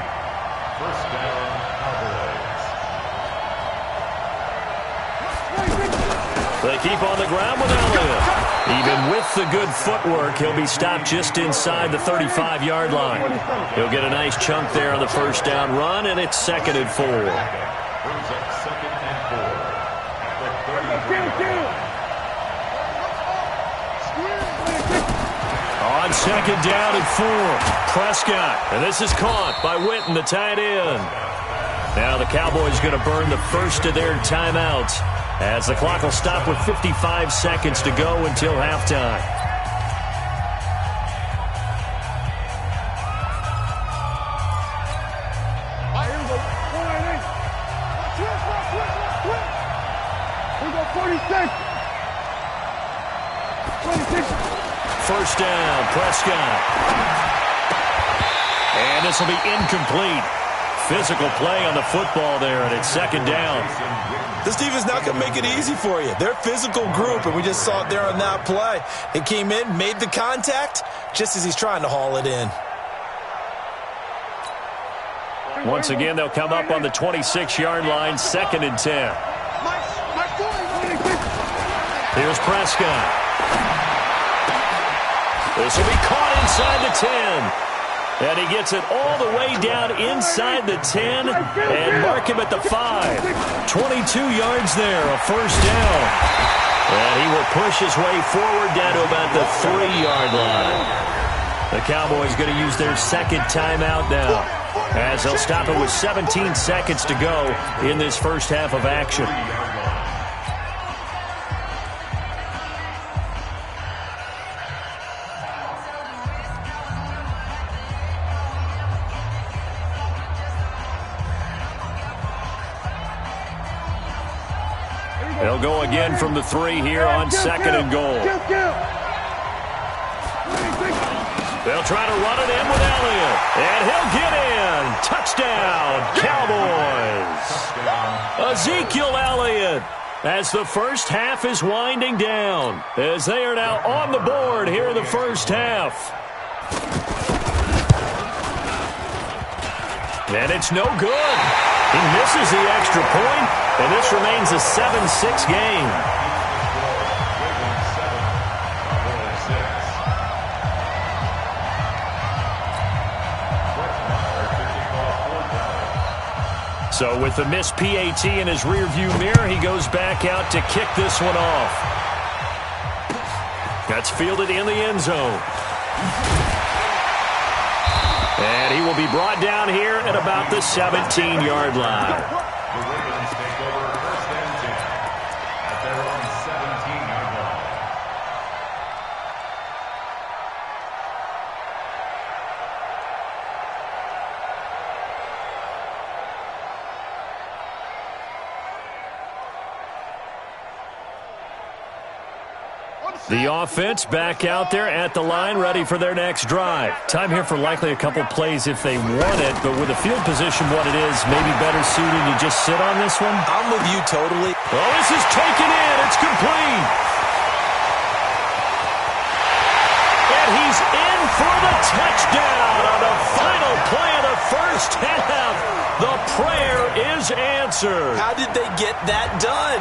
down, Cowboys. They keep on the ground with Elliott. Even with the good footwork, he'll be stopped just inside the 35-yard line. He'll get a nice chunk there on the first down run, and it's 2nd and 4. Brings up 2nd and 4 at the 33. On 2nd down and 4, Prescott. And this is caught by Witten, the tight end. Now the Cowboys going to burn the first of their timeouts as the clock will stop with 55 seconds to go until halftime. First down, Prescott. And this will be incomplete. Physical play on the football there, and it's 2nd down. This defense not going to make it easy for you. They're a physical group, and we just saw it there on that play. It came in, made the contact, just as he's trying to haul it in. Once again, they'll come up on the 26-yard line, 2nd and 10. Here's Prescott. This will be caught inside the 10. And he gets it all the way down inside the 10 and mark him at the 5. 22 yards there, a first down. And he will push his way forward down to about the 3-yard line. The Cowboys going to use their 2nd timeout now as they'll stop it with 17 seconds to go in this first half of action. They'll go again from the 3 here on 2nd and goal. They'll try to run it in with Elliott. And he'll get in. Touchdown, Cowboys. Ezekiel Elliott as the first half is winding down. As they are now on the board here in the first half. And it's no good. He misses the extra point, and this remains a 7-6 game. So with the missed PAT in his rearview mirror, he goes back out to kick this one off. That's fielded in the end zone. And he will be brought down here at about the 17-yard line. The Ravens take over first and 10 at their own 17-yard line. The offense back out there at the line, ready for their next drive. Time here for likely a couple plays if they want it, but with the field position what it is, maybe better suited to just sit on this one? I'm with you totally. Oh, this is taken in. It's complete. And he's in for the touchdown on the final play of the first half. The prayer is answered. How did they get that done?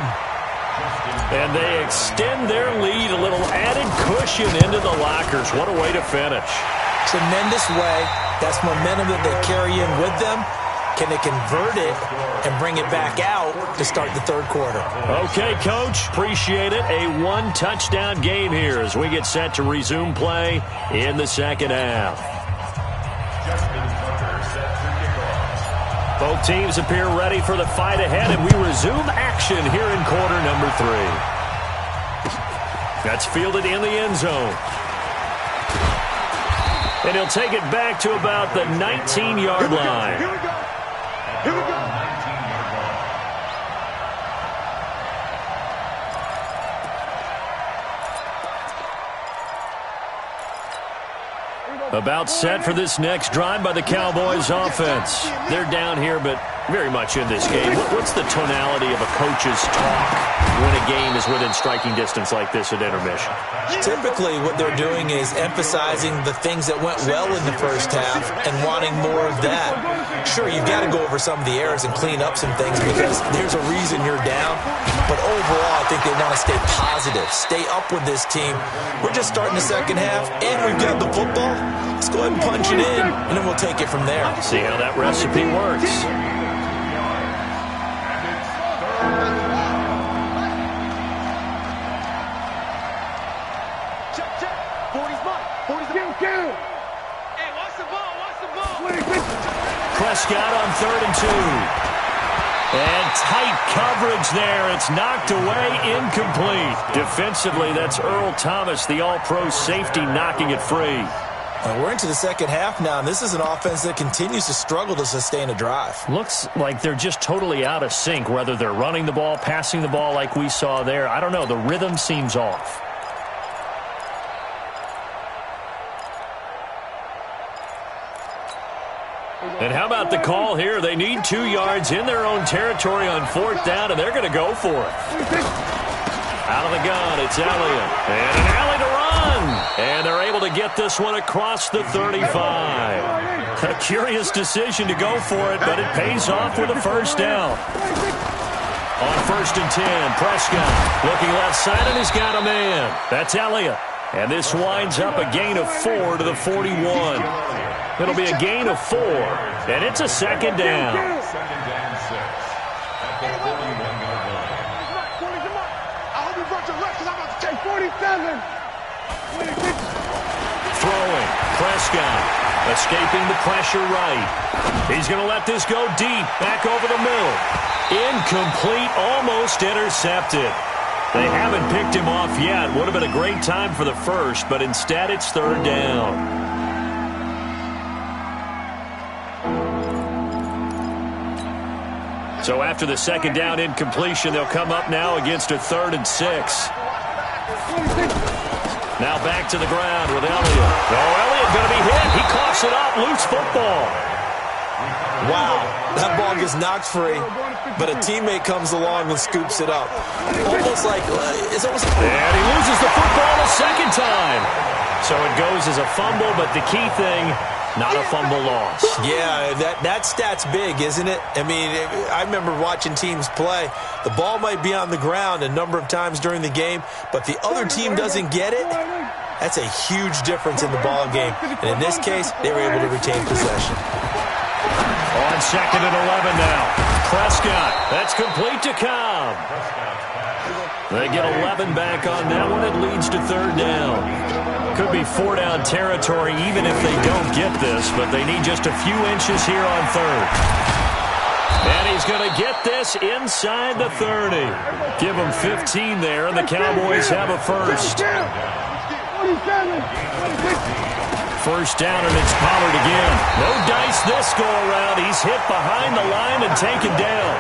And they extend their lead, a little added cushion into the lockers. What a way to finish. Tremendous way. That's momentum that they carry in with them. Can they convert it and bring it back out to start the third quarter? Okay, Coach. Appreciate it. A one-touchdown game here as we get set to resume play in the second half. Both teams appear ready for the fight ahead, and we resume action here in quarter number 3. That's fielded in the end zone. And he'll take it back to about the 19-yard line. Here we go. Here we go. About set for this next drive by the Cowboys offense. They're down here, but very much in this game. What's the tonality of a coach's talk when a game is within striking distance like this at intermission? Typically, what they're doing is emphasizing the things that went well in the first half and wanting more of that. Sure, you've got to go over some of the errors and clean up some things because there's a reason you're down. But overall, I think they want to stay positive, stay up with this team. We're just starting the second half, and we've got the football. Let's go ahead and punch it in, and then we'll take it from there. See how that recipe works. Prescott on 3rd and 2. And tight coverage there. It's knocked away, incomplete. Defensively, that's Earl Thomas, the all-pro safety, knocking it free. We're into the second half now, and this is an offense that continues to struggle to sustain a drive. Looks like they're just totally out of sync, whether they're running the ball, passing the ball like we saw there. I don't know. The rhythm seems off. And how about the call here? They need 2 yards in their own territory on 4th down, and they're going to go for it. Out of the gun, it's Elliott. And an alley to run. And they're able to get this one across the 35. A curious decision to go for it, but it pays off with a first down. On 1st and 10, Prescott looking left side, and he's got a man. That's Elliott. And this winds up a gain of 4 to the 41. It'll be a gain of 4, and it's a second down. Second down 6 at the 41-yard line. I hope you brought your left because I'm about to take 47. Throwing, Prescott escaping the pressure right. He's going to let this go deep, back over the middle. Incomplete, almost intercepted. They haven't picked him off yet. Would have been a great time for the first, but instead it's 3rd down. So after the second down incompletion, they'll come up now against a 3rd and 6. Now back to the ground with Elliott. Oh, Elliott going to be hit. He coughs it up. Loose football. Wow, that ball gets knocked free, but a teammate comes along and scoops it up. Almost like, it's almost... And he loses the football a second time. So it goes as a fumble, but the key thing, not a fumble loss. Yeah, that stat's big, isn't it? I mean, I remember watching teams play. The ball might be on the ground a number of times during the game, but the other team doesn't get it. That's a huge difference in the ball game. And in this case, they were able to retain possession. On 2nd and 11 now. Prescott. That's complete to Cobb. They get 11 back on that one. It leads to third down. Could be four-down territory even if they don't get this, but they need just a few inches here on third. And he's going to get this inside the 30. Give him 15 there, and the Cowboys have a first. First down, and it's Pollard again. No dice this go-around. He's hit behind the line and taken down.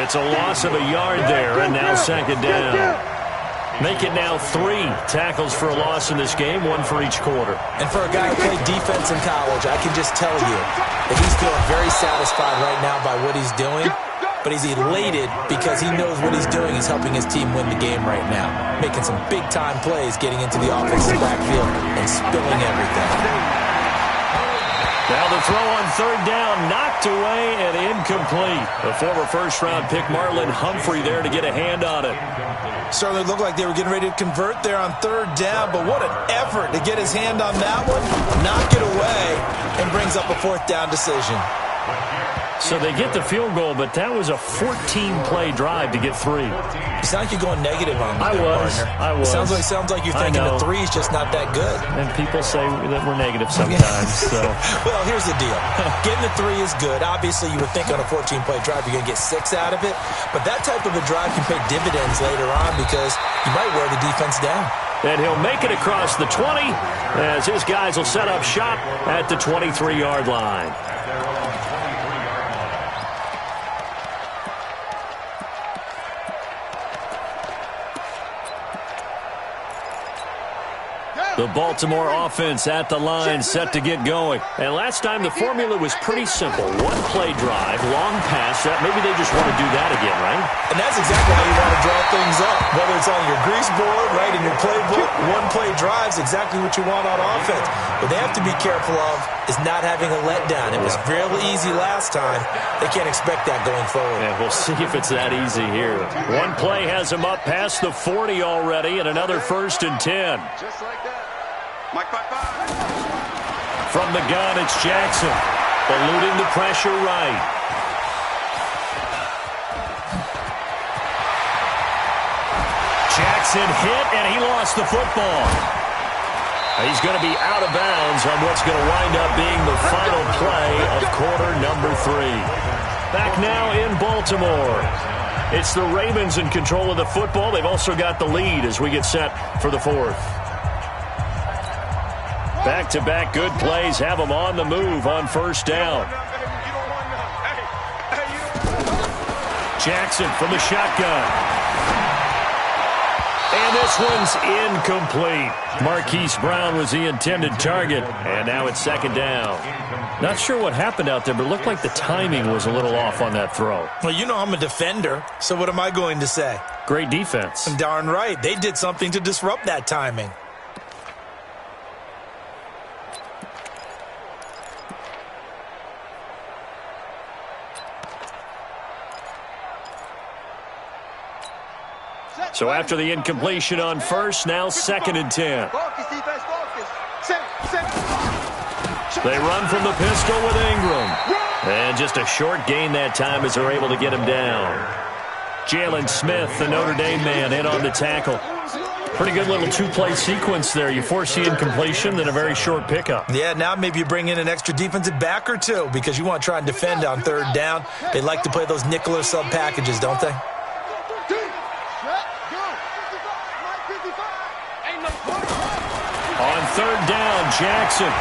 It's a loss of a yard there, and now second down. Make it now 3 tackles for a loss in this game, 1 for each quarter. And for a guy who played defense in college, I can just tell you that he's feeling very satisfied right now by what he's doing. But he's elated because he knows what he's doing is helping his team win the game right now. Making some big-time plays, getting into the offensive backfield and spilling everything. Now the throw on third down, knocked away and incomplete. The former first-round pick, Marlon Humphrey, there to get a hand on it. Certainly looked like they were getting ready to convert there on third down, but what an effort to get his hand on that one, knock it away, and brings up a fourth down decision. So they get the field goal, but that was a 14-play drive to get 3. You sound like you're going negative on me. I was. Sounds like you're thinking the 3 is just not that good. And people say that we're negative sometimes. So. Well, here's the deal. Getting the 3 is good. Obviously, you would think on a 14-play drive you're going to get 6 out of it. But that type of a drive can pay dividends later on because you might wear the defense down. And he'll make it across the 20 as his guys will set up shop at the 23-yard line. The Baltimore offense at the line, set to get going. And last time the formula was pretty simple. One-play drive, long pass. Maybe they just want to do that again, right? And that's exactly how you want to draw things up. Whether it's on your grease board, right, in your playbook, one-play drives, exactly what you want on offense. What they have to be careful of is not having a letdown. It was fairly easy last time. They can't expect that going forward. Yeah, we'll see if it's that easy here. One play has him up past the 40 already, and another 1st and 10. Just like that. Mike, bye. From the gun, it's Jackson. Eluding the pressure right. Jackson hit, and he lost the football. He's going to be out of bounds on what's going to wind up being the final play of quarter number 3. Back now in Baltimore. It's the Ravens in control of the football. They've also got the lead as we get set for the 4th. Back-to-back good plays have them on the move on first down. Jackson from the shotgun. And this one's incomplete. Marquise Brown was the intended target, and now it's second down. Not sure what happened out there, but it looked like the timing was a little off on that throw. Well, you know I'm a defender, so what am I going to say? Great defense. Darn right. They did something to disrupt that timing. So after the incompletion on first, now 2nd and 10. Focus, defense, focus. They run from the pistol with Ingram. And just a short gain that time as they're able to get him down. Jalen Smith, the Notre Dame man, in on the tackle. Pretty good little 2-play sequence there. You force the incompletion, then a very short pickup. Yeah, now maybe you bring in an extra defensive back or two because you want to try and defend on third down. They like to play those nickel or sub packages, don't they? On third down, Jackson.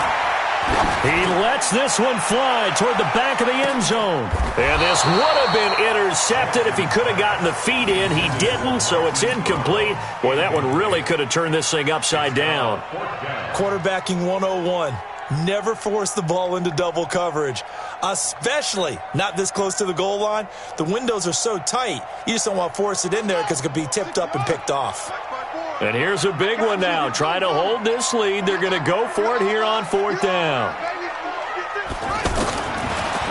He lets this one fly toward the back of the end zone. And this would have been intercepted if he could have gotten the feet in. He didn't, so it's incomplete. Boy, that one really could have turned this thing upside down. Quarterbacking 101. Never force the ball into double coverage, especially not this close to the goal line. The windows are so tight, you just don't want to force it in there because it could be tipped up and picked off. And here's a big one now. Trying to hold this lead. They're going to go for it here on 4th down.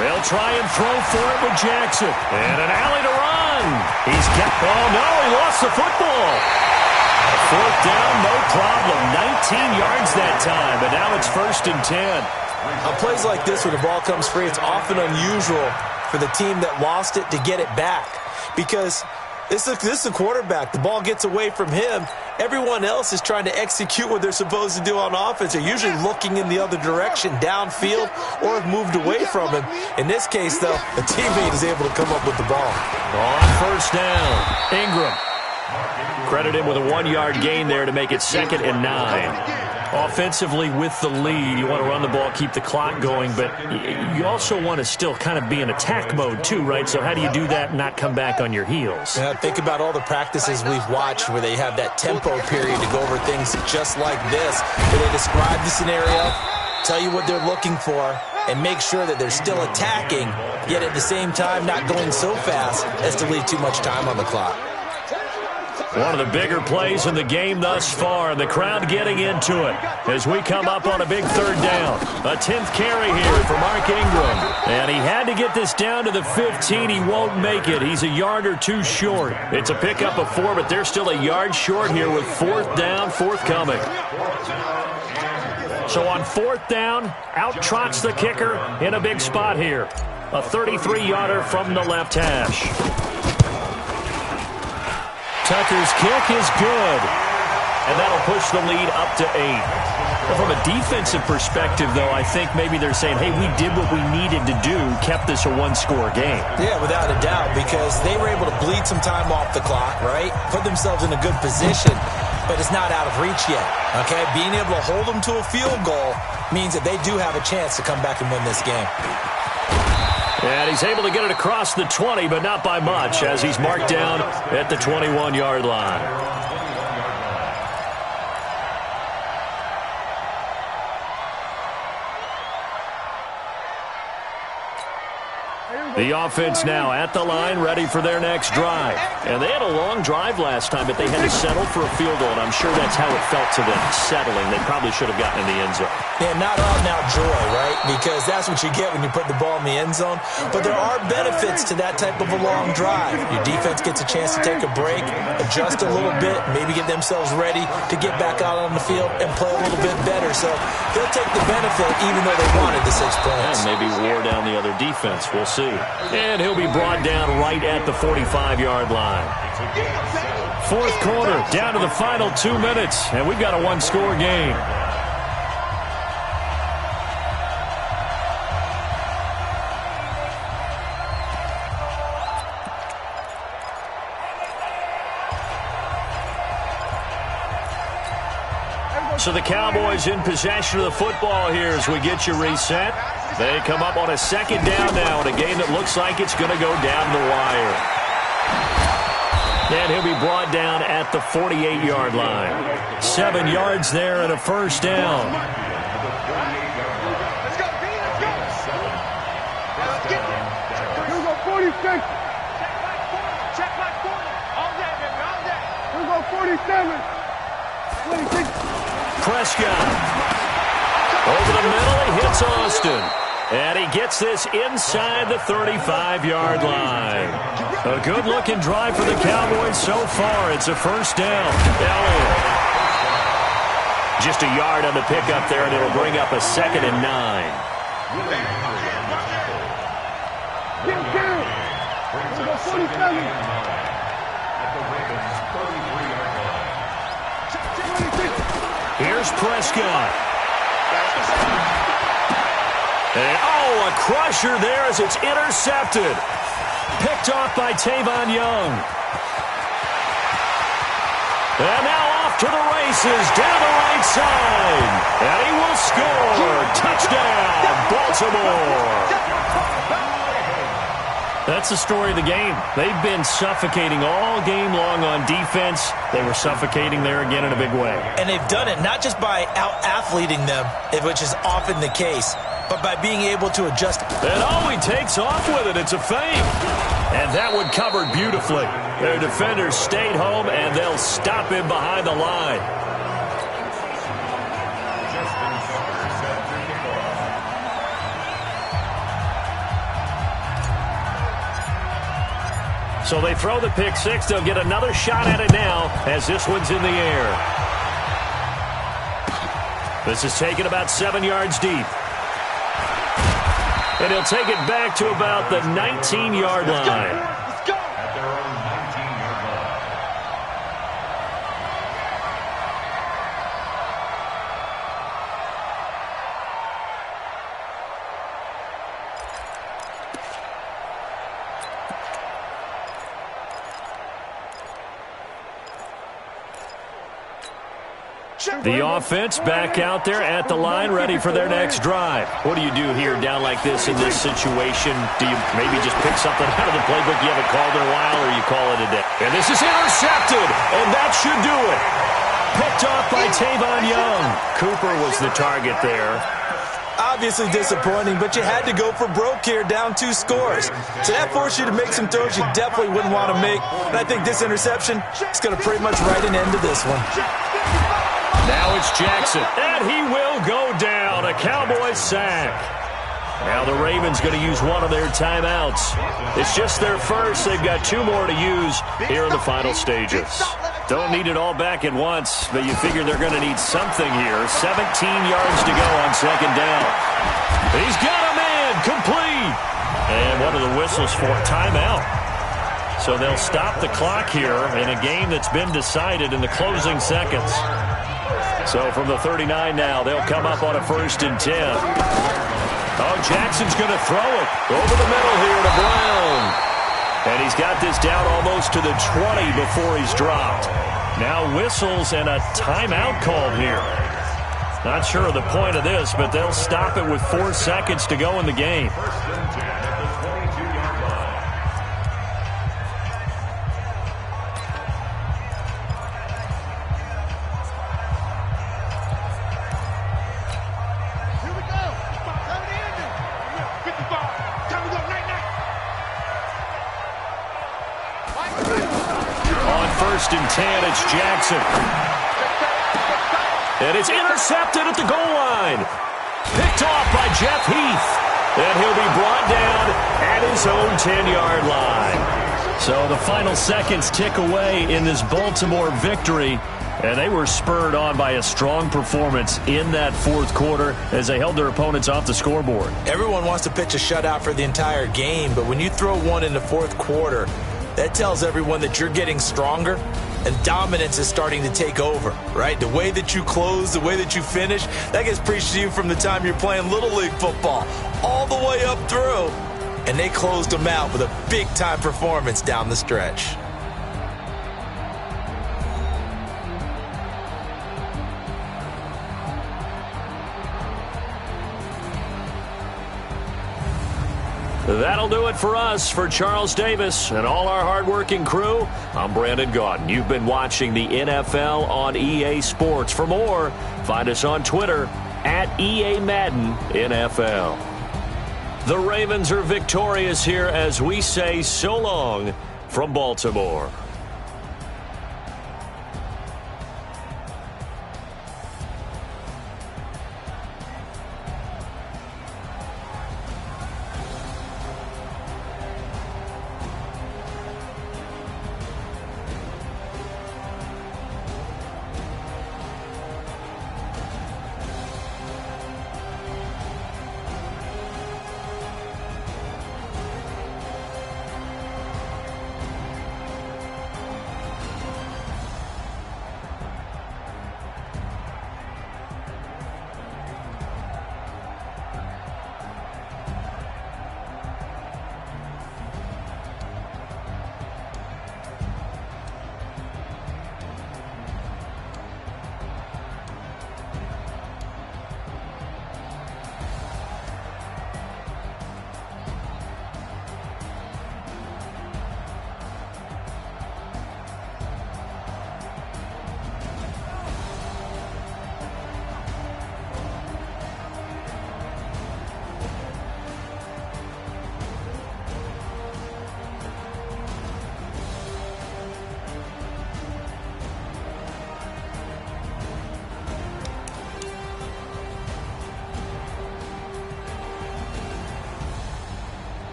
They'll try and throw for it with Jackson. And an alley to run. He's kept... Oh, no, he lost the football. 4th down, no problem. 19 yards that time, but now it's 1st and 10. On plays like this where the ball comes free, it's often unusual for the team that lost it to get it back. Because this is a quarterback. The ball gets away from him. Everyone else is trying to execute what they're supposed to do on offense. They're usually looking in the other direction, downfield, or have moved away from him. In this case, though, the teammate is able to come up with the ball. On first down, Ingram. Credit him with a 1-yard gain there to make it 2nd and 9. Offensively with the lead, you want to run the ball, keep the clock going, but you also want to still kind of be in attack mode too, right? So how do you do that and not come back on your heels? Yeah, think about all the practices we've watched where they have that tempo period to go over things just like this, where they describe the scenario, tell you what they're looking for, and make sure that they're still attacking, yet at the same time not going so fast as to leave too much time on the clock. One of the bigger plays in the game thus far, and the crowd getting into it as we come up on a big 3rd down. A 10th carry here for Mark Ingram. And he had to get this down to the 15. He won't make it. He's a yard or 2 short. It's a pickup of 4, but they're still a yard short here with 4th down forthcoming. So on 4th down, out trots the kicker in a big spot here. A 33-yarder from the left hash. Tucker's kick is good, and that'll push the lead up to 8. Well, from a defensive perspective, though, I think maybe they're saying, hey, we did what we needed to do, kept this a 1-score game. Yeah, without a doubt, because they were able to bleed some time off the clock, right? Put themselves in a good position, but it's not out of reach yet, okay? Being able to hold them to a field goal means that they do have a chance to come back and win this game. And he's able to get it across the 20, but not by much, as he's marked down at the 21-yard line. The offense now at the line, ready for their next drive. And they had a long drive last time, but they had to settle for a field goal, and I'm sure that's how it felt to them, settling. They probably should have gotten in the end zone. Yeah, not out-and-out joy, right? Because that's what you get when you put the ball in the end zone. But there are benefits to that type of a long drive. Your defense gets a chance to take a break, adjust a little bit, maybe get themselves ready to get back out on the field and play a little bit better. So they'll take the benefit even though they wanted the 6 points. And maybe wore down the other defense. We'll see. And he'll be brought down right at the 45-yard line. 4th quarter, down to the final 2 minutes, and we've got a 1-score game. So the Cowboys in possession of the football here as we get you reset. They come up on a 2nd down now in a game that looks like it's going to go down the wire. And he'll be brought down at the 48-yard line. 7 yards there and a 1st down. Let's go, B, let's go. Let's get it. Here we go, 46. Check my 40. All day, baby, all day. Here we go, 47. 26. Prescott. Over the middle, he hits Austin. And he gets this inside the 35-yard line. A good-looking drive for the Cowboys so far. It's a 1st down. Elliott. Just a yard on the pickup there, and it'll bring up a 2nd and 9. Here's Prescott. And, a crusher there as it's intercepted. Picked off by Tavon Young. And now off to the races, down the right side. And he will score. Touchdown, Baltimore. That's the story of the game. They've been suffocating all game long on defense. They were suffocating there again in a big way. And they've done it not just by out-athleting them, which is often the case, but by being able to adjust. And he takes off with it. It's a fake. And that one covered beautifully. Their defenders stayed home, and they'll stop him behind the line. So they throw the pick six. They'll get another shot at it now as this one's in the air. This is taken about 7 yards deep. And he'll take it back to about the 19-yard line. At their own 19-yard line. The offense back out there at the line, ready for their next drive. What do you do here down like this in this situation? Do you maybe just pick something out of the playbook you haven't called in a while, or you call it a day? And this is intercepted, and that should do it. Picked off by Tavon Young. Cooper was the target there. Obviously disappointing, but you had to go for broke here, down 2 scores. So that forced you to make some throws you definitely wouldn't want to make. And I think this interception is going to pretty much write an end to this one. Now it's Jackson, and he will go down. A Cowboys sack. Now the Ravens going to use one of their timeouts. It's just their first. They've got 2 more to use here in the final stages. Don't need it all back at once, but you figure they're going to need something here. 17 yards to go on second down. He's got a man, complete. And what are the whistles for? Timeout. So they'll stop the clock here in a game that's been decided in the closing seconds. So from the 39 now, they'll come up on a 1st and 10. Oh, Jackson's going to throw it over the middle here to Brown. And he's got this down almost to the 20 before he's dropped. Now whistles and a timeout called here. Not sure of the point of this, but they'll stop it with 4 seconds to go in the game. 1st and 10 at the 22-yard line. Here we go. Time to end it. 55. Time to go night-night. On 1st and 10, it's Jackson. And it's intercepted at the goal line. Picked off by Jeff Heath. And he'll be brought down at his own 10-yard line. So the final seconds tick away in this Baltimore victory. And they were spurred on by a strong performance in that 4th quarter as they held their opponents off the scoreboard. Everyone wants to pitch a shutout for the entire game, but when you throw one in the 4th quarter, that tells everyone that you're getting stronger and dominance is starting to take over, right? The way that you close, the way that you finish, that gets preached to you from the time you're playing Little League football all the way up through. And they closed them out with a big-time performance down the stretch. That'll do it for us. For Charles Davis and all our hardworking crew, I'm Brandon Gaudin. You've been watching the NFL on EA Sports. For more, find us on Twitter at EA Madden NFL. The Ravens are victorious here as we say so long from Baltimore.